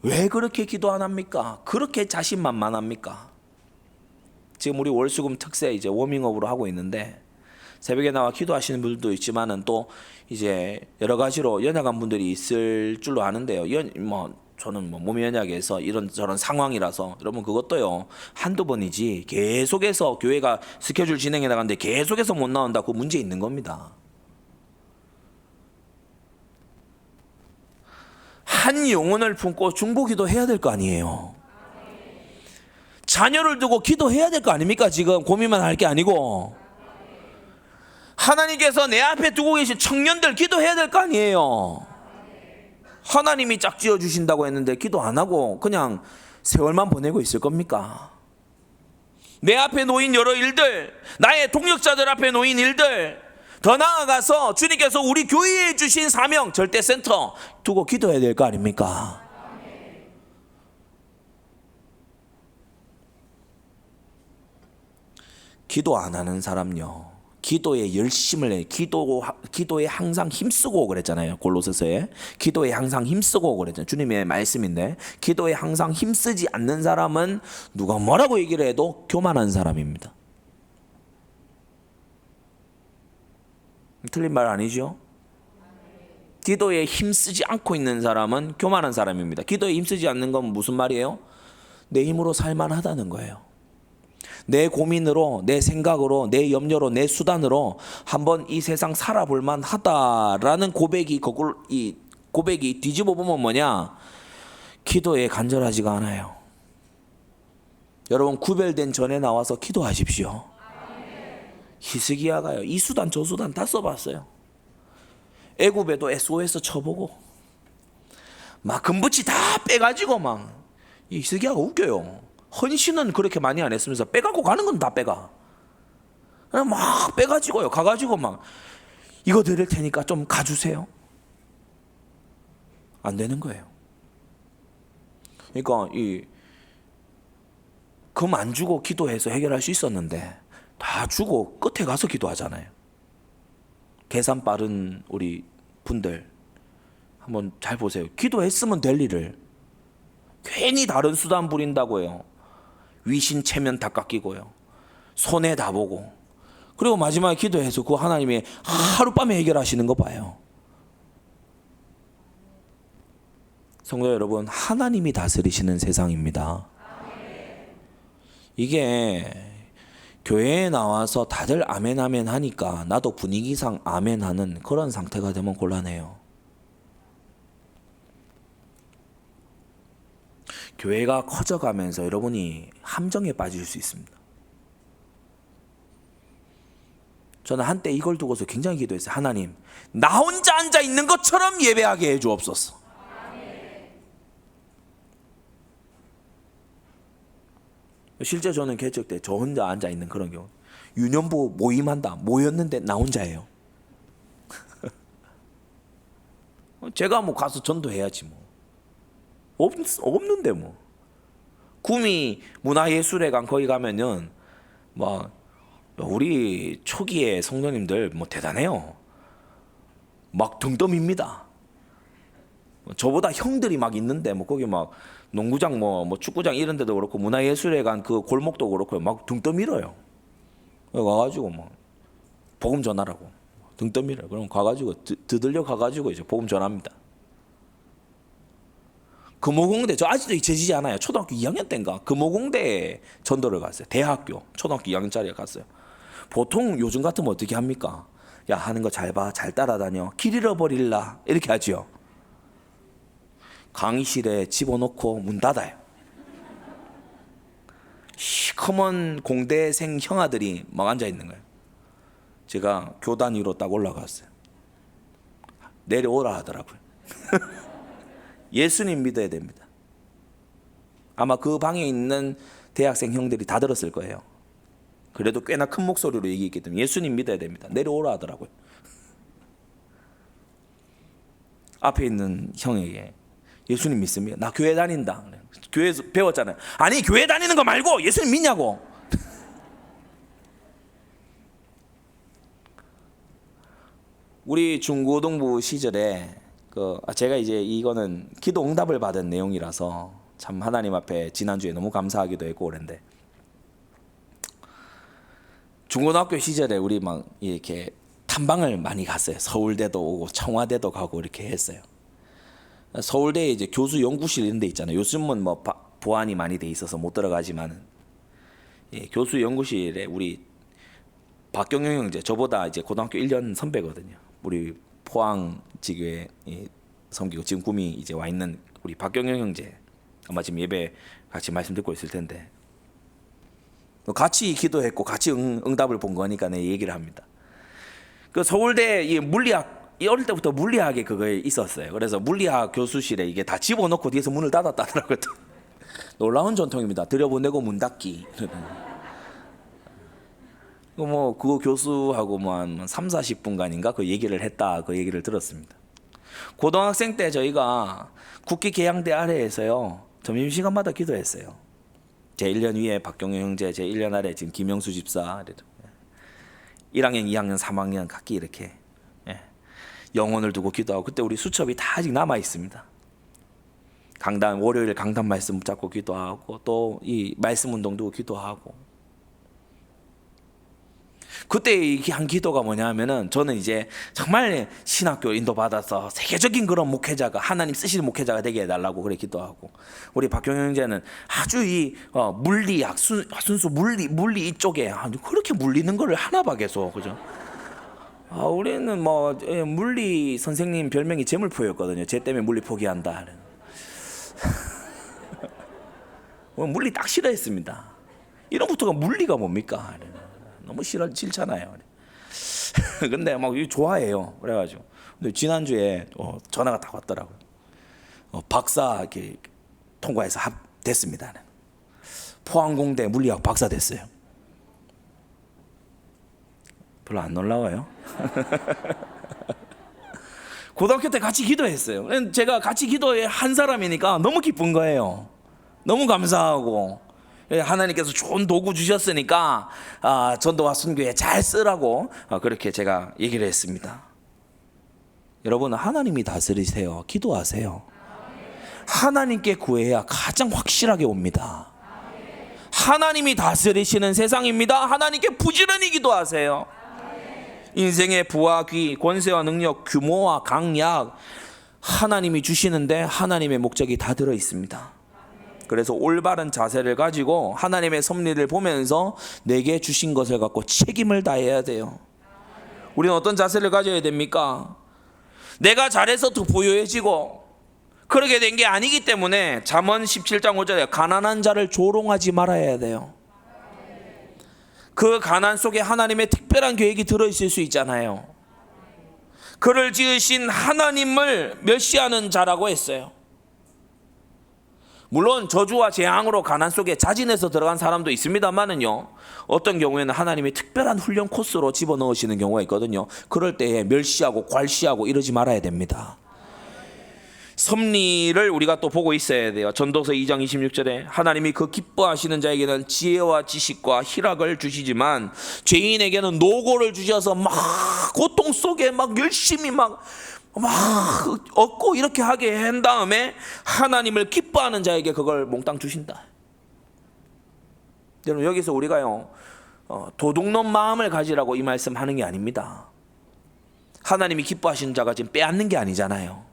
왜 그렇게 기도 안 합니까? 그렇게 자신만만합니까? 지금 우리 월수금 특세 이제 워밍업으로 하고 있는데 새벽에 나와 기도하시는 분들도 있지만은 또 이제 여러 가지로 연약한 분들이 있을 줄로 아는데요. 저는 몸이 연약해서 이런 저런 상황이라서 여러분 그것도요 한두 번이지 계속해서 교회가 스케줄 진행해 나가는데 계속해서 못 나온다 그 문제 있는 겁니다. 한 영혼을 품고 중보기도 해야 될 거 아니에요. 자녀를 두고 기도해야 될 거 아닙니까? 지금 고민만 할 게 아니고 하나님께서 내 앞에 두고 계신 청년들 기도해야 될 거 아니에요. 하나님이 짝지어 주신다고 했는데 기도 안 하고 그냥 세월만 보내고 있을 겁니까? 내 앞에 놓인 여러 일들, 나의 동역자들 앞에 놓인 일들, 더 나아가서 주님께서 우리 교회에 주신 사명 절대센터 두고 기도해야 될 거 아닙니까? 기도 안 하는 사람요 기도에 열심을 내, 기도에 항상 힘쓰고 그랬잖아요. 골로새서에 기도에 항상 힘쓰고 그랬잖아요. 주님의 말씀인데 기도에 항상 힘쓰지 않는 사람은 누가 뭐라고 얘기를 해도 교만한 사람입니다. 틀린 말 아니죠? 기도에 힘쓰지 않고 있는 사람은 교만한 사람입니다. 기도에 힘쓰지 않는 건 무슨 말이에요? 내 힘으로 살만하다는 거예요. 내 고민으로, 내 생각으로, 내 염려로, 내 수단으로 한번 이 세상 살아볼 만하다라는 고백이 이 고백이 뒤집어 보면 뭐냐? 기도에 간절하지가 않아요. 여러분 구별된 전에 나와서 기도하십시오. 히스기야가요 이 수단 저 수단 다 써봤어요. 애굽에도 SOS 쳐보고 막 금붙이 다 빼가지고 막 이 히스기야가 웃겨요. 헌신은 그렇게 많이 안 했으면서 빼갖고 가는 건 다 빼가. 그냥 막 빼가지고요 가가지고 막 이거 드릴 테니까 좀 가주세요. 안 되는 거예요. 그러니까 이 금 안 주고 기도해서 해결할 수 있었는데 다 주고 끝에 가서 기도하잖아요. 계산 빠른 우리 분들 한번 잘 보세요. 기도했으면 될 일을 괜히 다른 수단 부린다고 해요. 위신 체면 다 깎이고요. 손해 다 보고 그리고 마지막에 기도해서 그 하나님이 하룻밤에 해결하시는 거 봐요. 성도 여러분, 하나님이 다스리시는 세상입니다. 이게 교회에 나와서 다들 아멘 아멘 하니까 나도 분위기상 아멘 하는 그런 상태가 되면 곤란해요. 교회가 커져가면서 여러분이 함정에 빠질 수 있습니다. 저는 한때 이걸 두고서 굉장히 기도했어요. 하나님, 나 혼자 앉아 있는 것처럼 예배하게 해 주옵소서. 실제 저는 개척 때 저 혼자 앉아 있는 그런 경우, 유년부 모임한다 모였는데 나 혼자예요. 제가 뭐 가서 전도해야지 뭐. 없는데 뭐. 구미 문화예술회관 거기 가면은 막 우리 초기에 성도님들 뭐 대단해요. 막 등덤입니다. 저보다 형들이 막 있는데 뭐 거기 막 농구장 뭐 축구장 이런 데도 그렇고 문화예술회관 그 골목도 그렇고 막 등떠 밀어요. 가가지고 뭐 복음 전하라고 등떠 밀어요. 그럼 가가지고 드들려 가가지고 이제 복음 전합니다. 금호공대 저 아직도 잊혀지지 않아요. 초등학교 2학년 때인가 금호공대 전도를 갔어요. 대학교 초등학교 2학년짜리 갔어요. 보통 요즘 같으면 어떻게 합니까? 야 하는 거 잘 봐, 잘 따라다녀, 길 잃어버릴라 이렇게 하지요. 강의실에 집어넣고 문 닫아요. 시커먼 공대생 형아들이 막 앉아 있는 거예요. 제가 교단 위로 딱 올라갔어요. 내려오라 하더라고요. 예수님 믿어야 됩니다. 아마 그 방에 있는 대학생 형들이 다 들었을 거예요. 그래도 꽤나 큰 목소리로 얘기했기 때문에 예수님 믿어야 됩니다. 내려오라 하더라고요. 앞에 있는 형에게 예수님 믿습니까? 나 교회 다닌다. 교회에서 배웠잖아요. 아니 교회 다니는 거 말고 예수님 믿냐고. 우리 중고등부 시절에 제가 이제 이거는 기도 응답을 받은 내용이라서 참 하나님 앞에 지난주에 너무 감사하기도 했고 그런데 중고등학교 시절에 우리 막 이렇게 탐방을 많이 갔어요. 서울대도 오고 청와대도 가고 이렇게 했어요. 서울대에 이제 교수 연구실 이런 데 있잖아요. 요즘은 뭐 보안이 많이 돼 있어서 못 들어가지만 교수 연구실에 우리 박경영 형제 저보다 이제 고등학교 1년 선배거든요. 우리 포항 지교에 섬기고 지금 구미 이제 와 있는 우리 박경영 형제 아마 지금 예배 같이 말씀 듣고 있을 텐데 같이 기도했고 같이 응답을 본 거니까 내 얘기를 합니다. 그 서울대 이 물리학 어릴 때부터 물리학에 그거에 있었어요. 그래서 물리학 교수실에 이게 다 집어넣고 뒤에서 문을 닫았다더라고요. 놀라운 전통입니다. 들여보내고 문 닫기. 뭐 그 교수하고 뭐 한 30-40분간인가 그 얘기를 했다 그 얘기를 들었습니다. 고등학생 때 저희가 국기 계양대 아래에서요 점심시간마다 기도했어요. 제 1년 위에 박경영 형제, 제 1년 아래 지금 김영수 집사, 1학년, 2학년, 3학년 각기 이렇게 영혼을 두고 기도하고 그때 우리 수첩이 다 아직 남아 있습니다. 강단 월요일 강단 말씀 잡고 기도하고 또 이 말씀 운동 두고 기도하고 그때 한 기도가 뭐냐면은 저는 이제 정말 신학교 인도 받아서 세계적인 그런 목회자가 하나님 쓰시는 목회자가 되게 해달라고 그래 기도하고 우리 박경영 형제는 아주 이 물리학 순수 물리 이쪽에 그렇게 물리는 거를 하나 봐 계속 그죠? 우리는 뭐 물리 선생님 별명이 재물포였거든요. 쟤 때문에 물리 포기한다. 물리 딱 싫어했습니다. 이런부터가 물리가 뭡니까? 너무 싫잖아요. 근데 막 좋아해요. 그래가지고 근데 지난주에 전화가 딱 왔더라고요. 박사 이렇게 통과해서 됐습니다. 포항공대 물리학 박사 됐어요. 별로 안 놀라워요. 고등학교 때 같이 기도했어요. 제가 같이 기도한 사람이니까 너무 기쁜 거예요. 너무 감사하고 하나님께서 좋은 도구 주셨으니까 전도와 선교에 잘 쓰라고 그렇게 제가 얘기를 했습니다. 여러분 하나님이 다스리세요. 기도하세요. 하나님께 구해야 가장 확실하게 옵니다. 하나님이 다스리시는 세상입니다. 하나님께 부지런히 기도하세요. 인생의 부와 귀, 권세와 능력, 규모와 강약 하나님이 주시는데 하나님의 목적이 다 들어 있습니다. 그래서 올바른 자세를 가지고 하나님의 섭리를 보면서 내게 주신 것을 갖고 책임을 다해야 돼요. 우리는 어떤 자세를 가져야 됩니까? 내가 잘해서 더 부유해지고 그렇게 된 게 아니기 때문에 잠언 17장 5절에 가난한 자를 조롱하지 말아야 돼요. 그 가난 속에 하나님의 특별한 계획이 들어있을 수 있잖아요. 그를 지으신 하나님을 멸시하는 자라고 했어요. 물론 저주와 재앙으로 가난 속에 자진해서 들어간 사람도 있습니다만은요, 어떤 경우에는 하나님이 특별한 훈련 코스로 집어넣으시는 경우가 있거든요. 그럴 때에 멸시하고 괄시하고 이러지 말아야 됩니다. 섭리를 우리가 또 보고 있어야 돼요. 전도서 2장 26절에 하나님이 그 기뻐하시는 자에게는 지혜와 지식과 희락을 주시지만 죄인에게는 노고를 주셔서 막 고통 속에 막 열심히 막 얻고 이렇게 하게 한 다음에 하나님을 기뻐하는 자에게 그걸 몽땅 주신다. 여러분, 여기서 우리가요, 도둑놈 마음을 가지라고 이 말씀하는 게 아닙니다. 하나님이 기뻐하시는 자가 지금 빼앗는 게 아니잖아요.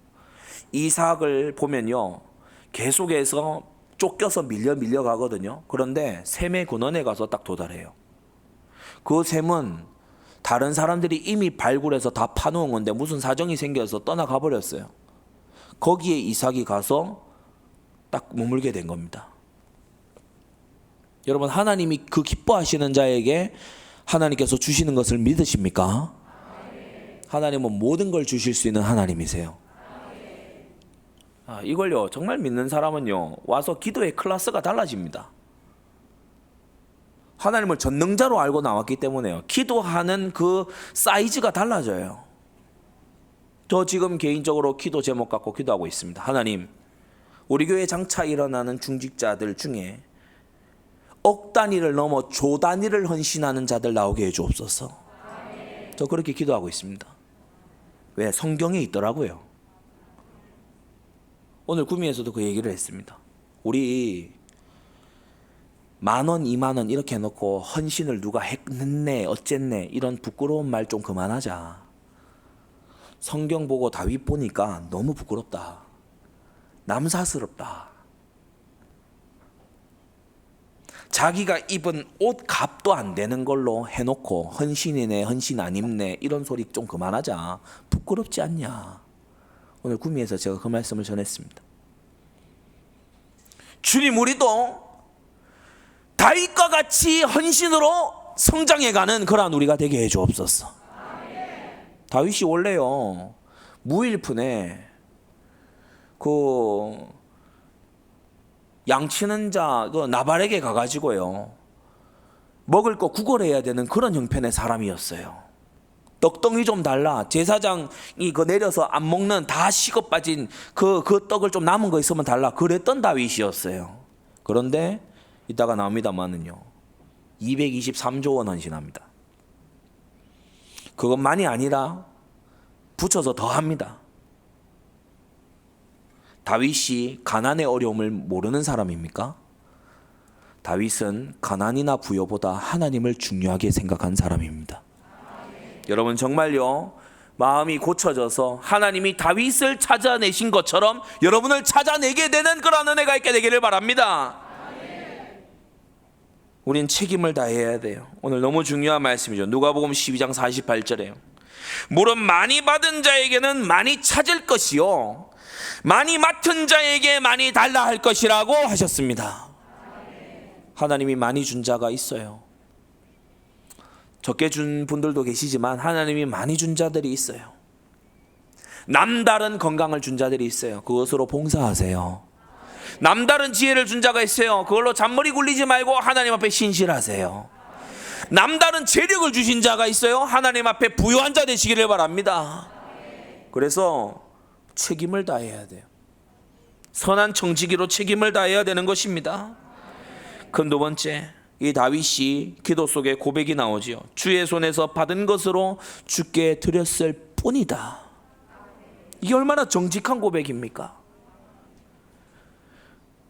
이삭을 보면요, 계속해서 쫓겨서 밀려 가거든요. 그런데 셈의 근원에 가서 딱 도달해요. 그 셈은 다른 사람들이 이미 발굴해서 다 파놓은 건데 무슨 사정이 생겨서 떠나가 버렸어요. 거기에 이삭이 가서 딱 머물게 된 겁니다. 여러분, 하나님이 그 기뻐하시는 자에게 하나님께서 주시는 것을 믿으십니까? 하나님은 모든 걸 주실 수 있는 하나님이세요. 이걸요, 정말 믿는 사람은요, 와서 기도의 클래스가 달라집니다. 하나님을 전능자로 알고 나왔기 때문에요, 기도하는 그 사이즈가 달라져요. 저 지금 개인적으로 기도 제목 갖고 기도하고 있습니다. 하나님, 우리 교회 장차 일어나는 중직자들 중에 억 단위를 넘어 조 단위를 헌신하는 자들 나오게 해주옵소서. 저 그렇게 기도하고 있습니다. 왜? 성경에 있더라고요. 오늘 구미에서도 그 얘기를 했습니다. 우리 10,000원, 20,000원 이렇게 해놓고 헌신을 누가 했네 어쨌네 이런 부끄러운 말 좀 그만하자. 성경 보고 다윗 보니까 너무 부끄럽다, 남사스럽다. 자기가 입은 옷 값도 안 되는 걸로 해놓고 헌신이네 헌신 안 입네 이런 소리 좀 그만하자. 부끄럽지 않냐. 오늘 구미에서 제가 그 말씀을 전했습니다. 주님, 우리도 다윗과 같이 헌신으로 성장해가는 그러한 우리가 되게 해주옵소서. 다윗이 원래요, 무일푼에 그 양치는 자 그 나발에게 가가지고요, 먹을 거 구걸해야 되는 그런 형편의 사람이었어요. 떡덩이 좀 달라. 제사장이 그 내려서 안 먹는 다 식어 빠진 그 떡을 좀 남은 거 있으면 달라. 그랬던 다윗이었어요. 그런데 이따가 나옵니다만은요, 223조 원 헌신합니다. 그것만이 아니라 붙여서 더 합니다. 다윗이 가난의 어려움을 모르는 사람입니까? 다윗은 가난이나 부여보다 하나님을 중요하게 생각한 사람입니다. 여러분, 정말요, 마음이 고쳐져서 하나님이 다윗을 찾아내신 것처럼 여러분을 찾아내게 되는 그런 은혜가 있게 되기를 바랍니다. 우린 책임을 다해야 돼요. 오늘 너무 중요한 말씀이죠. 누가복음 12장 48절에요. 물은 많이 받은 자에게는 많이 찾을 것이요, 많이 맡은 자에게 많이 달라 할 것이라고 하셨습니다. 하나님이 많이 준 자가 있어요. 적게 준 분들도 계시지만 하나님이 많이 준 자들이 있어요. 남다른 건강을 준 자들이 있어요. 그것으로 봉사하세요. 남다른 지혜를 준 자가 있어요. 그걸로 잔머리 굴리지 말고 하나님 앞에 신실하세요. 남다른 재력을 주신 자가 있어요. 하나님 앞에 부유한 자 되시기를 바랍니다. 그래서 책임을 다해야 돼요. 선한 청지기로 책임을 다해야 되는 것입니다. 그럼 두 번째, 이 다윗이 기도 속에 고백이 나오지요. 주의 손에서 받은 것으로 주께 드렸을 뿐이다. 이게 얼마나 정직한 고백입니까?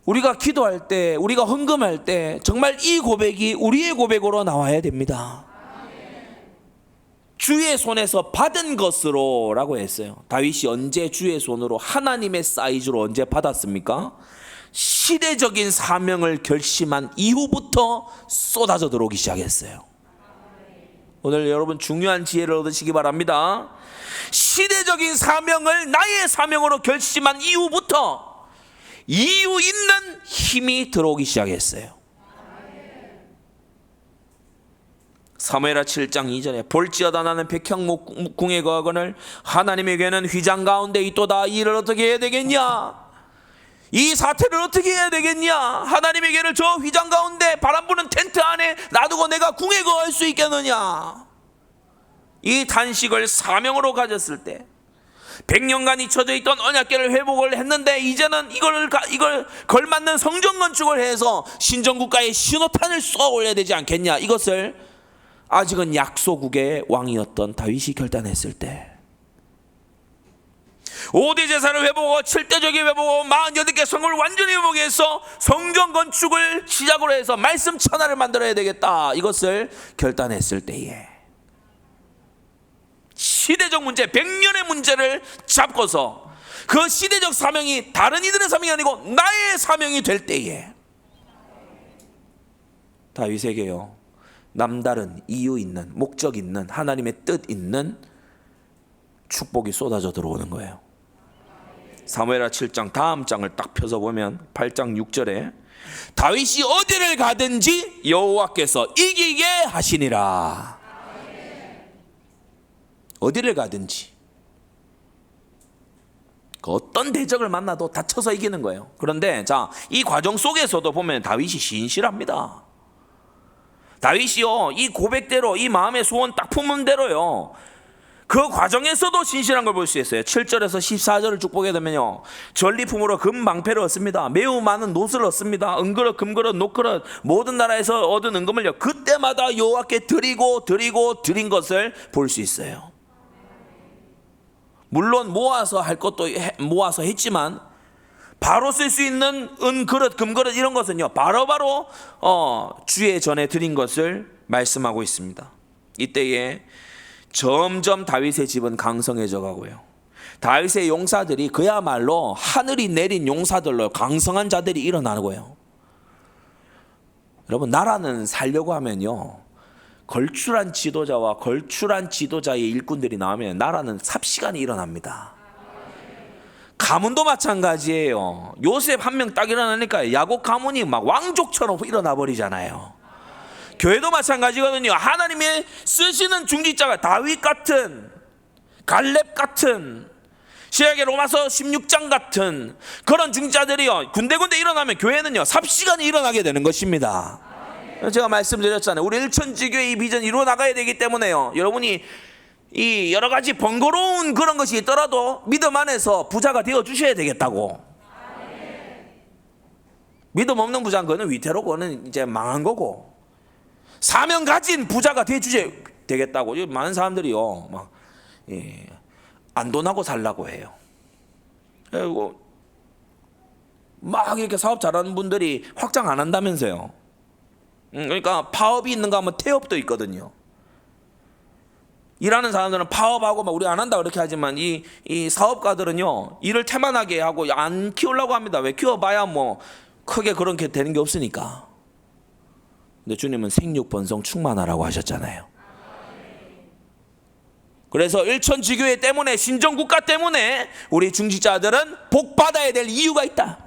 우리가 기도할 때, 우리가 헌금할 때 정말 이 고백이 우리의 고백으로 나와야 됩니다. 주의 손에서 받은 것으로 라고 했어요. 다윗이 언제 주의 손으로 하나님의 사이즈로 언제 받았습니까? 시대적인 사명을 결심한 이후부터 쏟아져 들어오기 시작했어요. 오늘 여러분 중요한 지혜를 얻으시기 바랍니다. 시대적인 사명을 나의 사명으로 결심한 이후부터 이유 있는 힘이 들어오기 시작했어요. 사무엘하 7장 2절에 볼지어다 나는 백향목궁에 거하거늘 하나님에게는 휘장 가운데 있도다. 이를 어떻게 해야 되겠냐? 이 사태를 어떻게 해야 되겠냐? 하나님에게를 저 휘장 가운데 바람 부는 텐트 안에 놔두고 내가 궁에 거할 수 있겠느냐? 이 단식을 사명으로 가졌을 때 100년간 잊혀져 있던 언약궤를 회복을 했는데 이제는 이걸 걸맞는 성전 건축을 해서 신정국가의 신호탄을 쏘아 올려야 되지 않겠냐? 이것을 아직은 약소국의 왕이었던 다윗이 결단했을 때 5대 제사를 회복하고 7대적인 회복하고 48개 성을 완전히 회복해서 성전 건축을 시작으로 해서 말씀 천하를 만들어야 되겠다, 이것을 결단했을 때에 시대적 문제, 100년의 문제를 잡고서 그 시대적 사명이 다른 이들의 사명이 아니고 나의 사명이 될 때에 다윗에게요 남다른 이유 있는, 목적 있는, 하나님의 뜻 있는 축복이 쏟아져 들어오는 거예요. 사무엘하 7장 다음 장을 딱 펴서 보면 8장 6절에 다윗이 어디를 가든지 여호와께서 이기게 하시니라. 어디를 가든지 그 어떤 대적을 만나도 다쳐서 이기는 거예요. 그런데 자, 이 과정 속에서도 보면 다윗이 신실합니다. 다윗이요 이 고백대로, 이 마음의 소원 딱 품은 대로요 그 과정에서도 신실한 걸 볼 수 있어요. 7절에서 14절을 쭉 보게 되면요 전리품으로 금방패를 얻습니다. 매우 많은 놋을 얻습니다. 은그릇, 금그릇, 녹그릇 모든 나라에서 얻은 은금을요 그때마다 여호와께 드린 것을 볼 수 있어요. 물론 모아서 할 것도 모아서 했지만 바로 쓸 수 있는 은그릇, 금그릇 이런 것은요 바로바로 주의 전에 드린 것을 말씀하고 있습니다. 이때에 점점 다윗의 집은 강성해져 가고요 다윗의 용사들이 그야말로 하늘이 내린 용사들로 강성한 자들이 일어나고요. 여러분, 나라는 살려고 하면요 걸출한 지도자와 걸출한 지도자의 일꾼들이 나오면 나라는 삽시간에 일어납니다. 가문도 마찬가지예요. 요셉 한 명 딱 일어나니까 야곱 가문이 막 왕족처럼 일어나 버리잖아요. 교회도 마찬가지거든요. 하나님의 쓰시는 중직자가 다윗 같은, 갈렙 같은, 신약의 로마서 16장 같은 그런 중직자들이요 군데군데 일어나면 교회는요 삽시간에 일어나게 되는 것입니다. 제가 말씀드렸잖아요. 우리 일천지교의 이 비전 이루어 나가야 되기 때문에요 여러분이 이 여러 가지 번거로운 그런 것이 있더라도 믿음 안에서 부자가 되어 주셔야 되겠다고. 믿음 없는 부자는 그거는 위태로, 그거는 이제 망한 거고, 사명 가진 부자가 되어 주셔야 되겠다고. 많은 사람들이요 막 안돈하고 살라고 해요. 그리고 막 이렇게 사업 잘하는 분들이 확장 안 한다면서요. 그러니까 파업이 있는가 하면 태업도 있거든요. 일하는 사람들은 파업하고 막 우리 안 한다 그렇게 하지만 이 사업가들은요 일을 태만하게 하고 안 키우려고 합니다. 왜? 키워봐야 뭐 크게 그렇게 되는 게 없으니까. 근데 주님은 생육 번성 충만하라고 하셨잖아요. 그래서 일천지교회 때문에, 신정국가 때문에 우리 중직자들은 복 받아야 될 이유가 있다.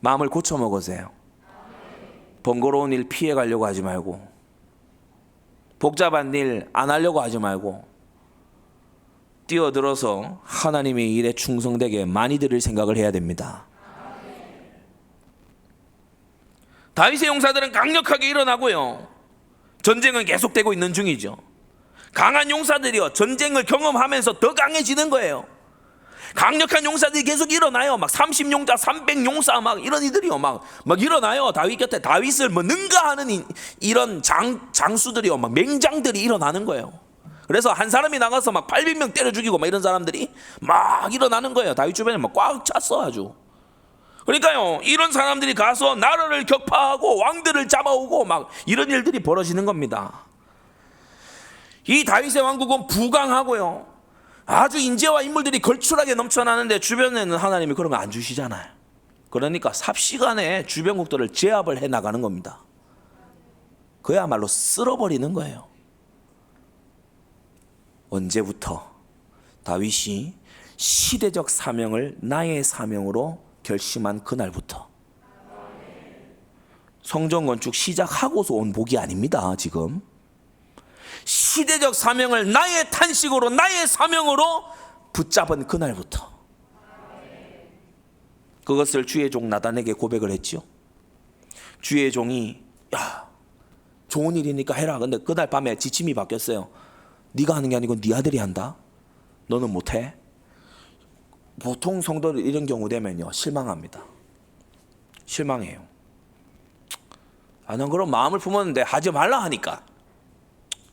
마음을 고쳐 먹으세요. 번거로운 일 피해 가려고 하지 말고, 복잡한 일 안 하려고 하지 말고, 뛰어들어서 하나님의 일에 충성되게 많이 드릴 생각을 해야 됩니다. 다윗의 용사들은 강력하게 일어나고요 전쟁은 계속되고 있는 중이죠. 강한 용사들이요 전쟁을 경험하면서 더 강해지는 거예요. 강력한 용사들이 계속 일어나요. 막 30용사, 300용사 막 이런 이들이요 막 일어나요. 다윗 곁에 다윗을 뭐 능가하는 이런 장수들이요 막 맹장들이 일어나는 거예요. 그래서 한 사람이 나가서 막 800명 때려 죽이고 막 이런 사람들이 막 일어나는 거예요. 다윗 주변에 막 꽉 찼어 아주. 그러니까요 이런 사람들이 가서 나라를 격파하고 왕들을 잡아오고 막 이런 일들이 벌어지는 겁니다. 이 다윗의 왕국은 부강하고요 아주 인재와 인물들이 걸출하게 넘쳐나는데 주변에는 하나님이 그런 거 안 주시잖아요. 그러니까 삽시간에 주변국들을 제압을 해 나가는 겁니다. 그야말로 쓸어버리는 거예요. 언제부터? 다윗이 시대적 사명을 나의 사명으로 결심한 그날부터. 성전 건축 시작하고서 온 복이 아닙니다. 지금 시대적 사명을 나의 탄식으로, 나의 사명으로 붙잡은 그날부터 그것을 주의 종 나단에게 고백을 했지요. 주의 종이 야, 좋은 일이니까 해라. 근데 그날 밤에 지침이 바뀌었어요. 네가 하는 게 아니고 네 아들이 한다. 너는 못해. 보통 성도들 이런 경우 되면요, 실망합니다. 실망해요. 난 그런 마음을 품었는데 하지 말라 하니까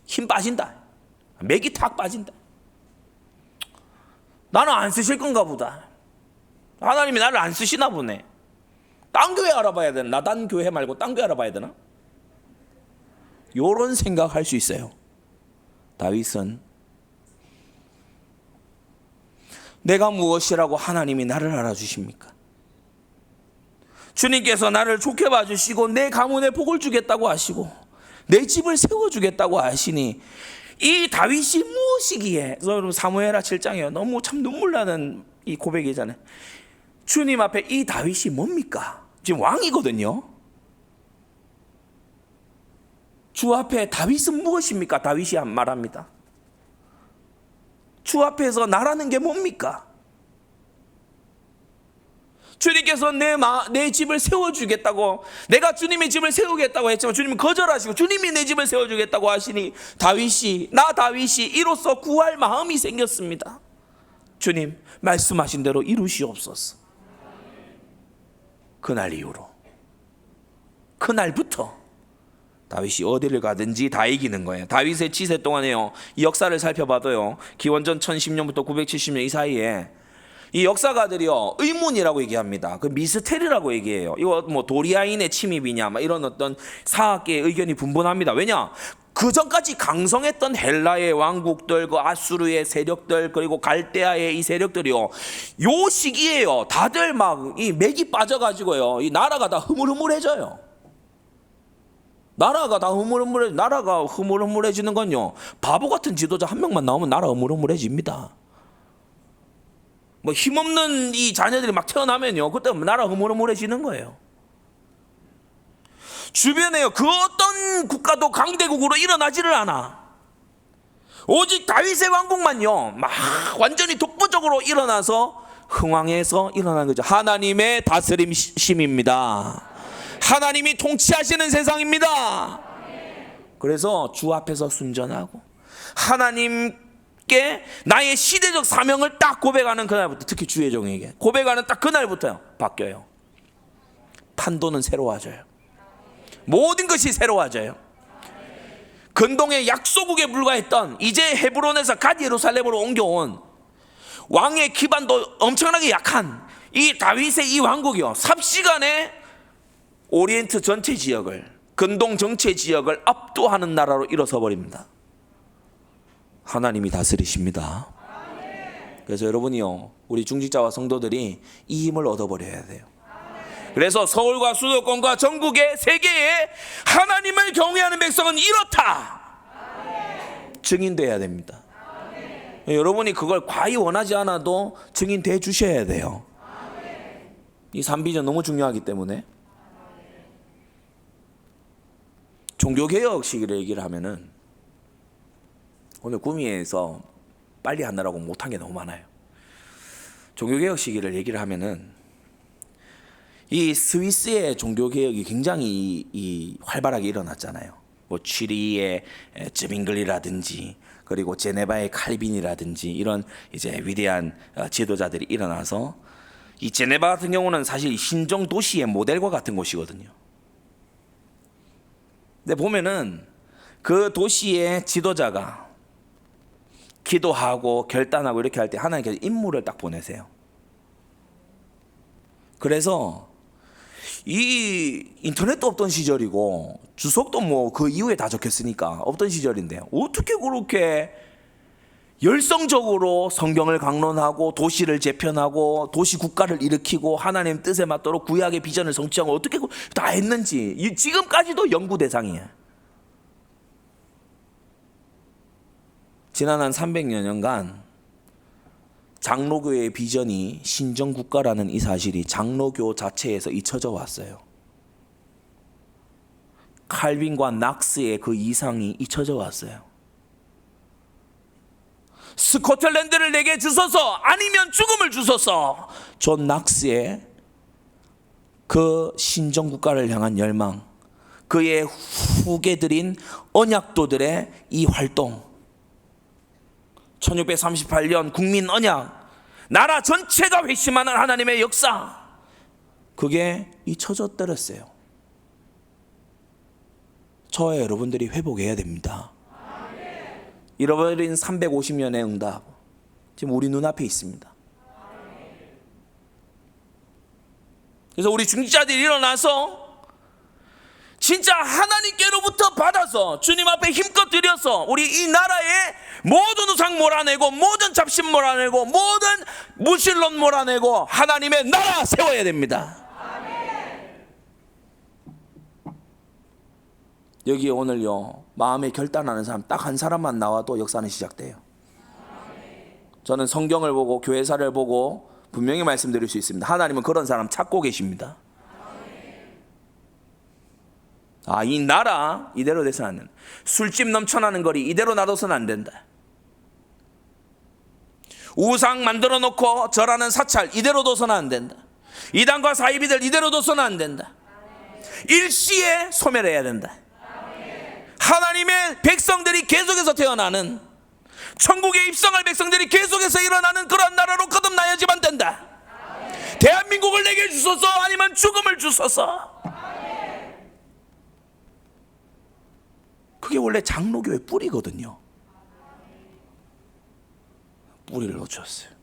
힘 빠진다. 맥이 탁 빠진다. 나는 안 쓰실 건가 보다. 하나님이 나를 안 쓰시나 보네. 딴 교회 알아봐야 되나? 나단 교회 말고 딴 교회 알아봐야 되나? 요런 생각할 수 있어요. 다윗은 내가 무엇이라고 하나님이 나를 알아주십니까? 주님께서 나를 좋게 봐주시고 내 가문에 복을 주겠다고 하시고 내 집을 세워주겠다고 하시니 이 다윗이 무엇이기에? 여러분 사무엘하 7장이에요. 너무 참 눈물 나는 이 고백이잖아요. 주님 앞에 이 다윗이 뭡니까? 지금 왕이거든요. 주 앞에 다윗은 무엇입니까? 다윗이 말합니다. 주 앞에서 나라는 게 뭡니까? 주님께서 내 집을 세워주겠다고, 내가 주님의 집을 세우겠다고 했지만 주님은 거절하시고 주님이 내 집을 세워주겠다고 하시니 나 다윗이 이로써 구할 마음이 생겼습니다. 주님 말씀하신 대로 이루시옵소서. 그날 이후로, 그날부터 다윗이 어디를 가든지 다 이기는 거예요. 다윗의 치세 동안에요, 이 역사를 살펴봐도요, 기원전 1010년부터 970년 이 사이에 이 역사가들이요 의문이라고 얘기합니다. 그 미스테리라고 얘기해요. 이거 뭐 도리아인의 침입이냐 막 이런 어떤 사학계의 의견이 분분합니다. 왜냐? 그 전까지 강성했던 헬라의 왕국들, 그 아수르의 세력들, 그리고 갈대아의 이 세력들이요, 요 시기에요 다들 막 이 맥이 빠져가지고요 이 나라가 다 흐물흐물해져요. 나라가 흐물흐물해지는 건요, 바보 같은 지도자 한 명만 나오면 나라 흐물흐물해집니다. 뭐 힘없는 이 자녀들이 막 태어나면요, 그때 나라 흐물흐물해지는 거예요. 주변에요 그 어떤 국가도 강대국으로 일어나지를 않아. 오직 다윗의 왕국만요 막 완전히 독보적으로 일어나서 흥왕해서 일어난 거죠. 하나님의 다스림심입니다. 하나님이 통치하시는 세상입니다. 그래서 주 앞에서 순전하고 하나님께 나의 시대적 사명을 딱 고백하는 그날부터, 특히 주의 종에게 고백하는 딱 그날부터요 바뀌어요. 판도는 새로워져요. 모든 것이 새로워져요. 근동의 약소국에 불과했던 이제 헤브론에서 갓 예루살렘으로 옮겨온 왕의 기반도 엄청나게 약한 이 다윗의 이 왕국이요, 삽시간에 오리엔트 전체 지역을, 근동 전체 지역을 압도하는 나라로 일어서 버립니다. 하나님이 다스리십니다. 그래서 여러분이요, 우리 중직자와 성도들이 이 힘을 얻어버려야 돼요. 그래서 서울과 수도권과 전국의 세계에 하나님을 경외하는 백성은 이렇다 증인돼야 됩니다. 여러분이 그걸 과히 원하지 않아도 증인돼 주셔야 돼요. 이 3비전 너무 중요하기 때문에. 종교개혁 시기를 얘기를 하면은 오늘 구미에서 빨리 하느라고 못한 게 너무 많아요. 종교개혁 시기를 얘기를 하면은 이 스위스의 종교개혁이 굉장히 활발하게 일어났잖아요. 뭐 취리의 쯔빙글이라든지 그리고 제네바의 칼빈이라든지 이런 이제 위대한 지도자들이 일어나서, 이 제네바 같은 경우는 사실 신정 도시의 모델과 같은 곳이거든요. 근데 보면은 그 도시의 지도자가 기도하고 결단하고 이렇게 할 때 하나님께서 인물을 딱 보내세요. 그래서 이 인터넷도 없던 시절이고 주석도 뭐 그 이후에 다 적혔으니까 없던 시절인데 어떻게 그렇게 열성적으로 성경을 강론하고 도시를 재편하고 도시 국가를 일으키고 하나님 뜻에 맞도록 구약의 비전을 성취하고 어떻게 다 했는지 지금까지도 연구 대상이에요. 지난 한 300여 년간 장로교의 비전이 신정국가라는 이 사실이 장로교 자체에서 잊혀져 왔어요. 칼빈과 낙스의 그 이상이 잊혀져 왔어요. 스코틀랜드를 내게 주소서, 아니면 죽음을 주소서. 존 낙스의 그 신정국가를 향한 열망, 그의 후계들인 언약도들의 이 활동, 1638년 국민 언약, 나라 전체가 회심하는 하나님의 역사, 그게 잊혀져버렸어요. 저와 여러분들이 회복해야 됩니다. 잃어버린 350년의 응답, 지금 우리 눈앞에 있습니다. 그래서 우리 중직자들이 일어나서 진짜 하나님께로부터 받아서 주님 앞에 힘껏 드려서 우리 이 나라의 모든 우상 몰아내고, 모든 잡신 몰아내고, 모든 무신론 몰아내고 하나님의 나라 세워야 됩니다. 여기 오늘요, 마음에 결단하는 사람 딱 한 사람만 나와도 역사는 시작돼요. 저는 성경을 보고 교회사를 보고 분명히 말씀드릴 수 있습니다. 하나님은 그런 사람 찾고 계십니다. 이 나라 이대로 돼서는 안 된다. 술집 넘쳐나는 거리 이대로 놔둬서는 안 된다. 우상 만들어 놓고 절하는 사찰 이대로 둬서는 안 된다. 이단과 사이비들 이대로 둬서는 안 된다. 일시에 소멸해야 된다. 하나님의 백성들이 계속해서 태어나는, 천국에 입성할 백성들이 계속해서 일어나는 그런 나라로 거듭나야지만 된다. 대한민국을 내게 주소서, 아니면 죽음을 주소서. 그게 원래 장로교의 뿌리거든요. 뿌리를 놓쳤어요.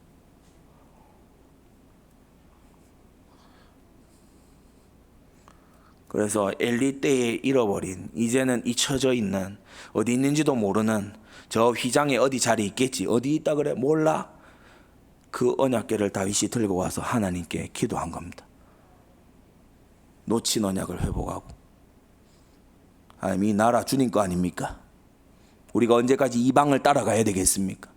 그래서 엘리 때에 잃어버린, 이제는 잊혀져 있는, 어디 있는지도 모르는 저 휘장에 어디 자리에 있겠지, 어디 있다 그래 몰라, 그 언약궤를 다윗이 들고 와서 하나님께 기도한 겁니다. 놓친 언약을 회복하고, 하나님 이 나라 주님 거 아닙니까? 우리가 언제까지 이방을 따라가야 되겠습니까?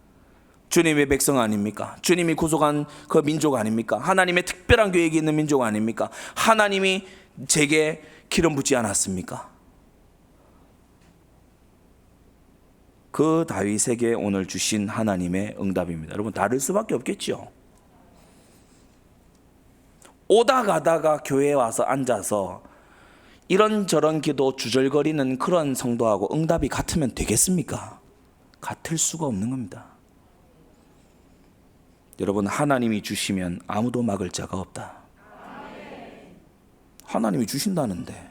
주님의 백성 아닙니까? 주님이 구속한 그 민족 아닙니까? 하나님의 특별한 계획이 있는 민족 아닙니까? 하나님이 제게 기름 붓지 않았습니까? 그 다윗에게 오늘 주신 하나님의 응답입니다. 여러분, 다를 수밖에 없겠죠. 오다 가다가 교회에 와서 앉아서 이런저런 기도 주절거리는 그런 성도하고 응답이 같으면 되겠습니까? 같을 수가 없는 겁니다. 여러분, 하나님이 주시면 아무도 막을 자가 없다. 하나님이 주신다는데,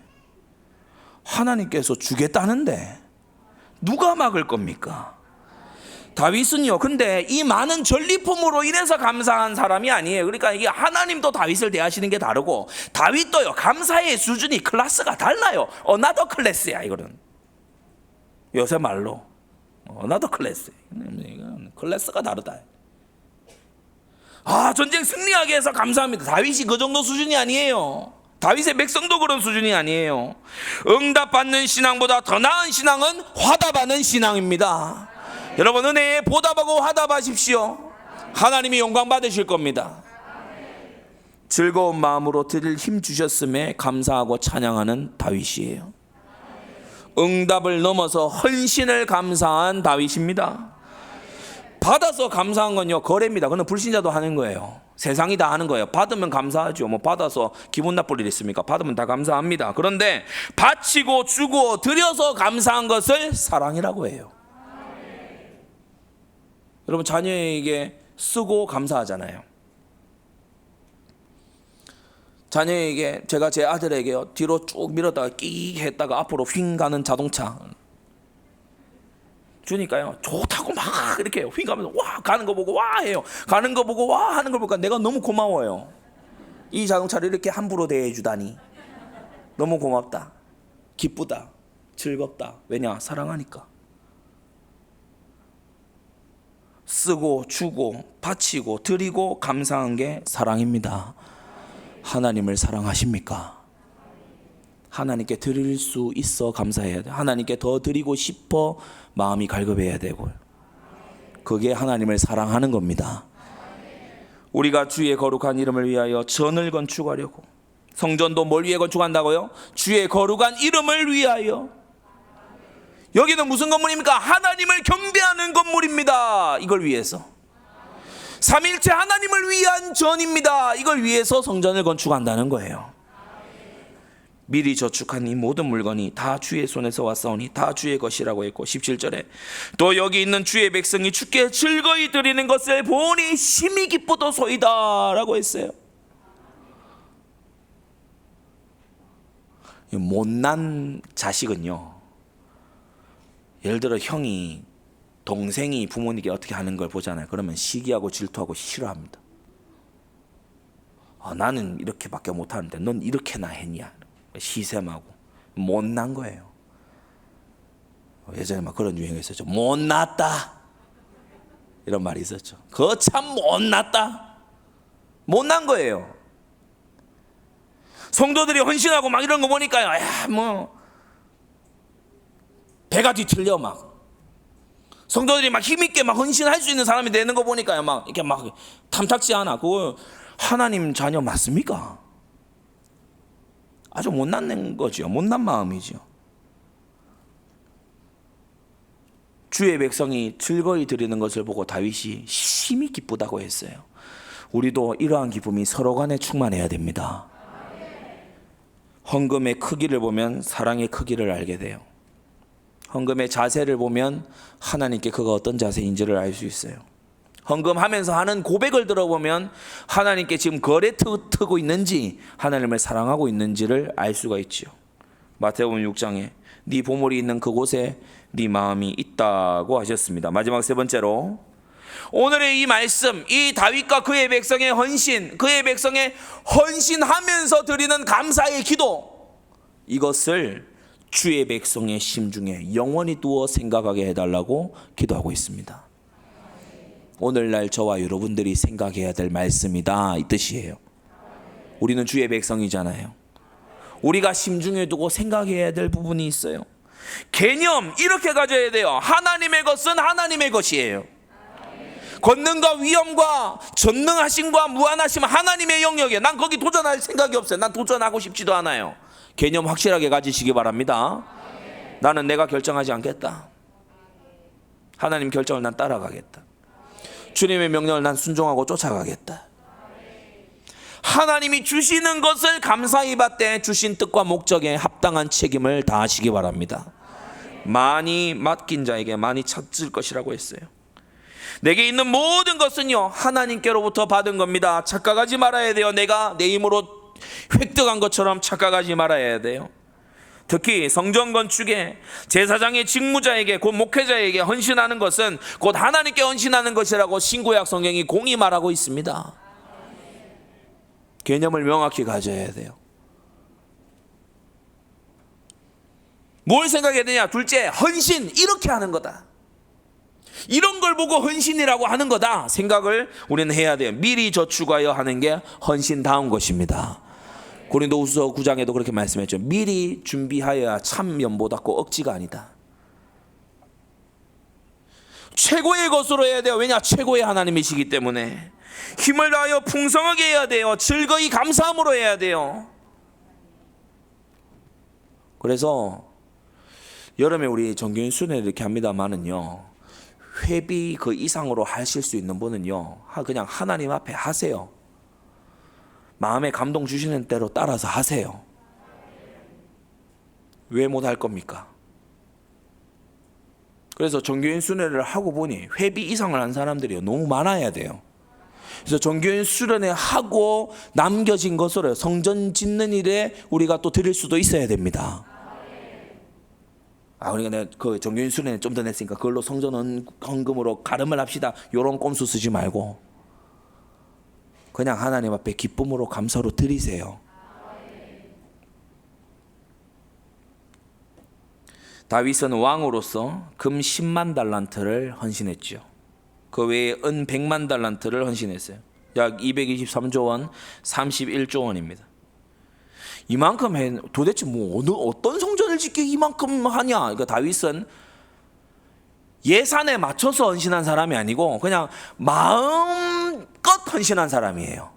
하나님께서 주겠다는데 누가 막을 겁니까? 다윗은요, 근데 이 많은 전리품으로 인해서 감사한 사람이 아니에요. 그러니까 이게 하나님도 다윗을 대하시는 게 다르고, 다윗도요, 감사의 수준이, 클래스가 달라요. 어나더 클래스야, 이거는. 요새 말로 어나더 클래스. 클래스가 다르다. 전쟁 승리하게 해서 감사합니다. 다윗이 그 정도 수준이 아니에요. 다윗의 백성도 그런 수준이 아니에요. 응답받는 신앙보다 더 나은 신앙은 화답하는 신앙입니다. 여러분, 은혜에 보답하고 화답하십시오. 하나님이 영광 받으실 겁니다. 즐거운 마음으로 드릴 힘 주셨음에 감사하고 찬양하는 다윗이에요. 응답을 넘어서 헌신을 감사한 다윗입니다. 받아서 감사한 건요, 거래입니다. 그건 불신자도 하는 거예요. 세상이 다 하는 거예요. 받으면 감사하죠. 뭐 받아서 기분 나쁠 일 있습니까? 받으면 다 감사합니다. 그런데 바치고 주고 드려서 감사한 것을 사랑이라고 해요. 여러분, 자녀에게 쓰고 감사하잖아요. 자녀에게, 제가 제 아들에게요, 뒤로 쭉 밀었다가 끼 했다가 앞으로 휙 가는 자동차 주니까요, 좋다고 막 이렇게 휙 가면서 와 가는 거 보고 와 해요. 가는 거 보고 와 하는 걸 보니까 내가 너무 고마워요. 이 자동차를 이렇게 함부로 대해주다니 너무 고맙다, 기쁘다, 즐겁다. 왜냐? 사랑하니까. 쓰고 주고 바치고 드리고 감사한 게 사랑입니다. 하나님을 사랑하십니까? 하나님께 드릴 수 있어 감사해야 돼. 하나님께 더 드리고 싶어 마음이 갈급해야 되고요. 그게 하나님을 사랑하는 겁니다. 우리가 주의 거룩한 이름을 위하여 전을 건축하려고, 성전도 뭘 위해 건축한다고요? 주의 거룩한 이름을 위하여. 여기는 무슨 건물입니까? 하나님을 경배하는 건물입니다. 이걸 위해서, 삼일체 하나님을 위한 전입니다. 이걸 위해서 성전을 건축한다는 거예요. 미리 저축한 이 모든 물건이 다 주의 손에서 왔사오니 다 주의 것이라고 했고, 17절에 또 여기 있는 주의 백성이 주께 즐거이 드리는 것을 보니 심히 기쁘도소이다 라고 했어요. 못난 자식은요, 예를 들어 형이 동생이 부모님께 어떻게 하는 걸 보잖아요. 그러면 시기하고 질투하고 싫어합니다. 나는 이렇게밖에 못하는데 넌 이렇게나 했냐, 시샘하고. 못난 거예요. 예전에 막 그런 유행이 있었죠. 못났다 이런 말이 있었죠. 그거 참 못났다. 못난 거예요. 성도들이 헌신하고 막 이런 거 보니까요, 야, 뭐 배가 뒤틀려. 막 성도들이 막 힘있게 막 헌신할 수 있는 사람이 되는 거 보니까요, 막 이렇게 막 탐탁지 않아. 그거 하나님 자녀 맞습니까? 아주 못난 거죠. 못난 마음이죠. 주의 백성이 즐거이 드리는 것을 보고 다윗이 심히 기쁘다고 했어요. 우리도 이러한 기쁨이 서로 간에 충만해야 됩니다. 헌금의 크기를 보면 사랑의 크기를 알게 돼요. 헌금의 자세를 보면 하나님께 그가 어떤 자세인지를 알 수 있어요. 헌금하면서 하는 고백을 들어보면 하나님께 지금 거래 트고 있는지 하나님을 사랑하고 있는지를 알 수가 있죠. 마태복음 6장에 네 보물이 있는 그곳에 네 마음이 있다고 하셨습니다. 마지막 세 번째로, 오늘의 이 말씀, 이 다윗과 그의 백성의 헌신, 그의 백성의 헌신하면서 드리는 감사의 기도, 이것을 주의 백성의 심중에 영원히 두어 생각하게 해달라고 기도하고 있습니다. 오늘날 저와 여러분들이 생각해야 될 말씀이다, 이 뜻이에요. 우리는 주의 백성이잖아요. 우리가 심중에 두고 생각해야 될 부분이 있어요. 개념 이렇게 가져야 돼요. 하나님의 것은 하나님의 것이에요. 권능과 위엄과 전능하심과 무한하심 하나님의 영역에 난 거기 도전할 생각이 없어요. 난 도전하고 싶지도 않아요. 개념 확실하게 가지시기 바랍니다. 나는 내가 결정하지 않겠다. 하나님 결정을 난 따라가겠다. 주님의 명령을 난 순종하고 쫓아가겠다. 하나님이 주시는 것을 감사히 받되 주신 뜻과 목적에 합당한 책임을 다하시기 바랍니다. 많이 맡긴 자에게 많이 찾을 것이라고 했어요. 내게 있는 모든 것은요, 하나님께로부터 받은 겁니다. 착각하지 말아야 돼요. 내가 내 힘으로 획득한 것처럼 착각하지 말아야 돼요. 특히 성전 건축에 제사장의 직무자에게, 곧 목회자에게 헌신하는 것은 곧 하나님께 헌신하는 것이라고 신구약 성경이 공히 말하고 있습니다. 개념을 명확히 가져야 돼요. 뭘 생각해야 되냐? 둘째, 헌신 이렇게 하는 거다. 이런 걸 보고 헌신이라고 하는 거다 생각을 우리는 해야 돼요. 미리 저축하여 하는 게 헌신다운 것입니다. 고린도후서 9장에도 그렇게 말씀했죠. 미리 준비하여야 참 면보답고 억지가 아니다. 최고의 것으로 해야 돼요. 왜냐? 최고의 하나님이시기 때문에. 힘을 다하여 풍성하게 해야 돼요. 즐거이 감사함으로 해야 돼요. 그래서 여름에 우리 정교인 순회를 이렇게 합니다만은요, 회비 그 이상으로 하실 수 있는 분은요, 그냥 하나님 앞에 하세요. 마음에 감동 주시는 대로 따라서 하세요. 왜 못 할 겁니까? 그래서 정교인 순회를 하고 보니 회비 이상을 한 사람들이 너무 많아야 돼요. 그래서 정교인 수련회 하고 남겨진 것으로 성전 짓는 일에 우리가 또 드릴 수도 있어야 됩니다. 그러니까 내가 그 정교인 수련회 좀 더 냈으니까 그걸로 성전 헌금으로 가름을 합시다, 요런 꼼수 쓰지 말고 그냥 하나님 앞에 기쁨으로 감사로 드리세요. 다윗은 왕으로서 금 10만 달란트를 헌신했죠. 그 외에 은 100만 달란트를 헌신했어요. 약 223조 원, 31조 원입니다. 이만큼 해, 도대체 뭐 어떤 성전을 짓게 이만큼 하냐? 그러니까 다윗은 예산에 맞춰서 헌신한 사람이 아니고 그냥 마음껏 헌신한 사람이에요.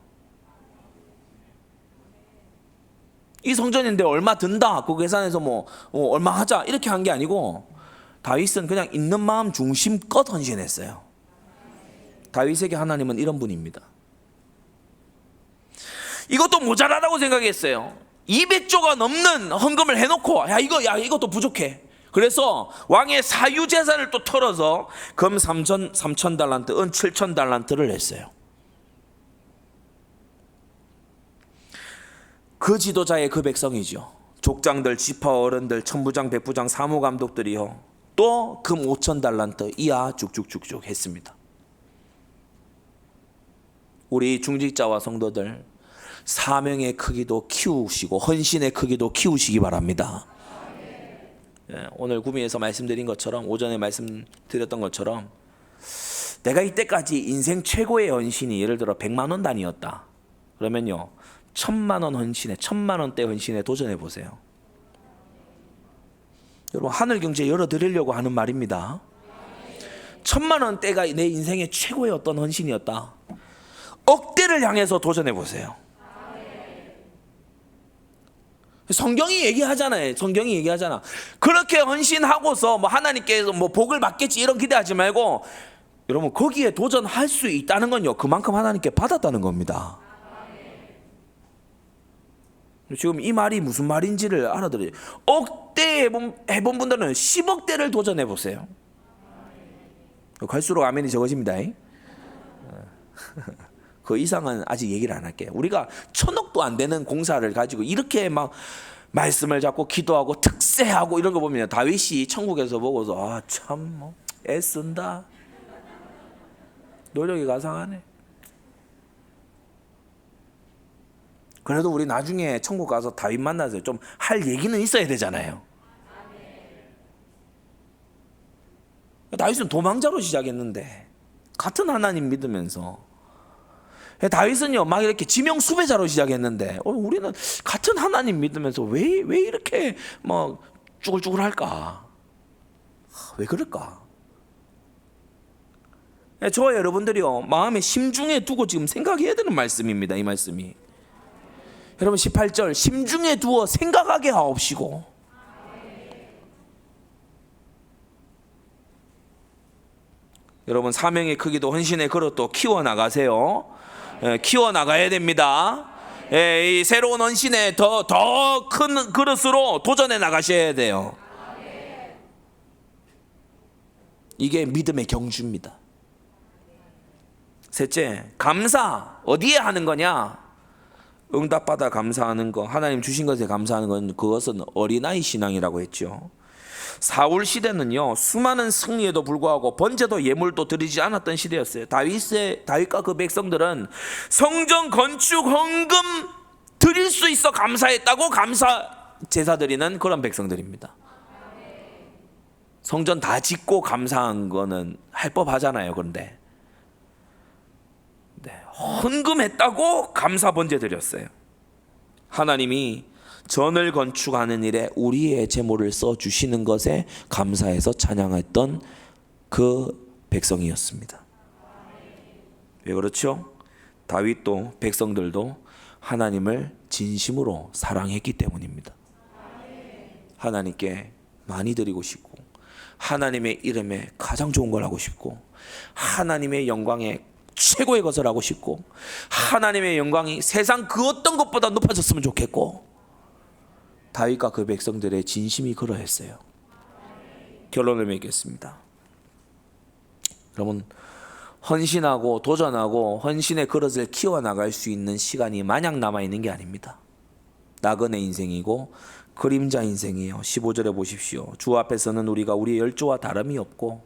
이 성전인데 얼마 든다, 그 계산해서 뭐 얼마 하자 이렇게 한 게 아니고 다윗은 그냥 있는 마음 중심껏 헌신했어요. 다윗에게 하나님은 이런 분입니다. 이것도 모자라다고 생각했어요. 200조가 넘는 헌금을 해놓고 야 이것도 부족해. 그래서 왕의 사유 재산을 또 털어서 금 3천 달란트, 은 7천 달란트를 냈어요. 그 지도자의 그 백성이죠. 족장들, 지파 어른들, 천부장, 백부장, 사무감독들이요. 또 금 5천 달란트 이하 쭉쭉쭉쭉 했습니다. 우리 중직자와 성도들 사명의 크기도 키우시고 헌신의 크기도 키우시기 바랍니다. 오늘 구미에서 말씀드린 것처럼, 오전에 말씀드렸던 것처럼, 내가 이때까지 인생 최고의 헌신이 예를 들어 100만 원 단위였다. 그러면요 1000만 원 헌신에, 1000만 원대 헌신에 도전해 보세요. 여러분, 하늘 경제 열어드리려고 하는 말입니다. 1000만 원대가 내 인생의 최고의 어떤 헌신이었다. 억대를 향해서 도전해 보세요. 성경이 얘기하잖아. 그렇게 헌신하고서 뭐 하나님께서 뭐 복을 받겠지 이런 기대하지 말고, 여러분 거기에 도전할 수 있다는 건요 그만큼 하나님께 받았다는 겁니다. 지금 이 말이 무슨 말인지를 알아들어요. 억대 해본 분들은 10억대를 도전해 보세요. 갈수록 아멘이 적어집니다. 그 이상은 아직 얘기를 안 할게요. 우리가 1000억도 안 되는 공사를 가지고 이렇게 막 말씀을 잡고 기도하고 특세하고 이런 거 보면 다윗이 천국에서 보고서 참 뭐 애쓴다, 노력이 가상하네. 그래도 우리 나중에 천국 가서 다윗 만나서 좀 할 얘기는 있어야 되잖아요. 다윗은 도망자로 시작했는데 같은 하나님 믿으면서, 다윗은요 막 이렇게 지명 수배자로 시작했는데 우리는 같은 하나님 믿으면서 왜 이렇게 막 쭈글쭈글할까? 왜 그럴까? 저와 여러분들이요 마음에 심중에 두고 지금 생각해야 되는 말씀입니다. 이 말씀이 여러분 18절 심중에 두어 생각하게 하옵시고, 여러분 사명의 크기도 헌신의 그릇도 키워나가세요. 키워나가야 됩니다. 이 새로운 헌신에 더 큰 그릇으로 도전해 나가셔야 돼요. 이게 믿음의 경주입니다. 셋째, 감사. 어디에 하는 거냐? 응답받아 감사하는 거, 하나님 주신 것에 감사하는 건, 그것은 어린아이 신앙이라고 했죠. 사울 시대는요 수많은 승리에도 불구하고 번제도 예물도 드리지 않았던 시대였어요. 다윗과 그 백성들은 성전 건축 헌금 드릴 수 있어 감사했다고 감사 제사 드리는 그런 백성들입니다. 성전 다 짓고 감사한 거는 할 법하잖아요. 그런데 헌금했다고 감사 번제 드렸어요. 하나님이 전을 건축하는 일에 우리의 제물을 써주시는 것에 감사해서 찬양했던 그 백성이었습니다. 왜 그렇죠? 다윗도 백성들도 하나님을 진심으로 사랑했기 때문입니다. 하나님께 많이 드리고 싶고, 하나님의 이름에 가장 좋은 걸 하고 싶고, 하나님의 영광에 최고의 것을 하고 싶고, 하나님의 영광이 세상 그 어떤 것보다 높아졌으면 좋겠고, 다윗과 그 백성들의 진심이 그러했어요. 결론을 맺겠습니다. 여러분, 헌신하고 도전하고 헌신의 그릇을 키워나갈 수 있는 시간이 마냥 남아있는 게 아닙니다. 나그네 인생이고 그림자 인생이에요. 15절에 보십시오. 주 앞에서는 우리가 우리의 열조와 다름이 없고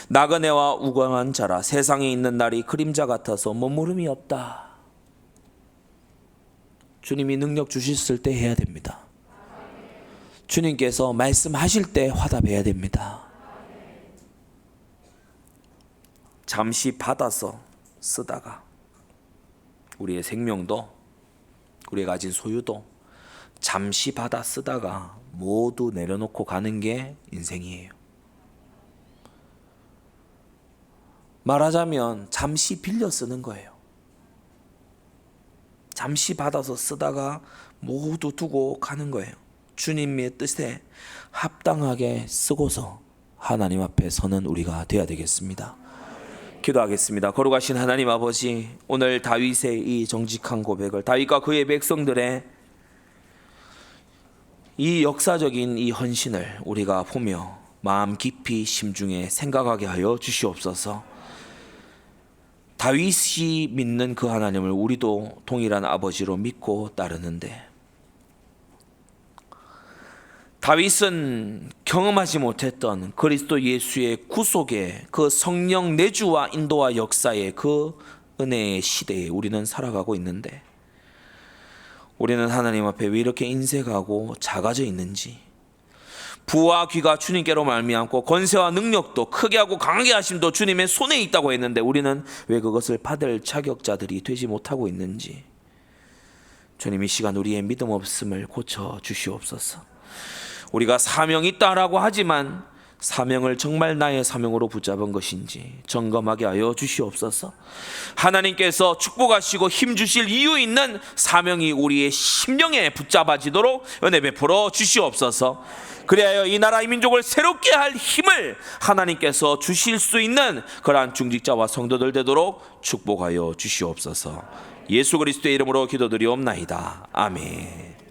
나그네와 우광한 자라. 세상에 있는 날이 그림자 같아서 머무름이 없다. 주님이 능력 주셨을 때 해야 됩니다. 주님께서 말씀하실 때 화답해야 됩니다. 잠시 받아서 쓰다가 우리의 생명도, 우리가 가진 소유도 잠시 받아 쓰다가 모두 내려놓고 가는 게 인생이에요. 말하자면 잠시 빌려 쓰는 거예요. 잠시 받아서 쓰다가 모두 두고 가는 거예요. 주님의 뜻에 합당하게 쓰고서 하나님 앞에 서는 우리가 되어야 되겠습니다. 기도하겠습니다. 거룩하신 하나님 아버지, 오늘 다윗의 이 정직한 고백을, 다윗과 그의 백성들의 이 역사적인 이 헌신을 우리가 보며 마음 깊이 심중에 생각하게 하여 주시옵소서. 다윗이 믿는 그 하나님을 우리도 동일한 아버지로 믿고 따르는데, 다윗은 경험하지 못했던 그리스도 예수의 구속의 그 성령 내주와 인도와 역사의 그 은혜의 시대에 우리는 살아가고 있는데, 우리는 하나님 앞에 왜 이렇게 인색하고 작아져 있는지, 부와 귀가 주님께로 말미암고 권세와 능력도 크게 하고 강하게 하심도 주님의 손에 있다고 했는데 우리는 왜 그것을 받을 자격자들이 되지 못하고 있는지, 주님 이 시간 우리의 믿음 없음을 고쳐 주시옵소서. 우리가 사명이 있다라고 하지만 사명을 정말 나의 사명으로 붙잡은 것인지 점검하게 하여 주시옵소서. 하나님께서 축복하시고 힘주실 이유 있는 사명이 우리의 심령에 붙잡아지도록 은혜 베풀어 주시옵소서. 그리하여 이 나라 이 민족을 새롭게 할 힘을 하나님께서 주실 수 있는 그러한 중직자와 성도들 되도록 축복하여 주시옵소서. 예수 그리스도의 이름으로 기도드리옵나이다. 아멘.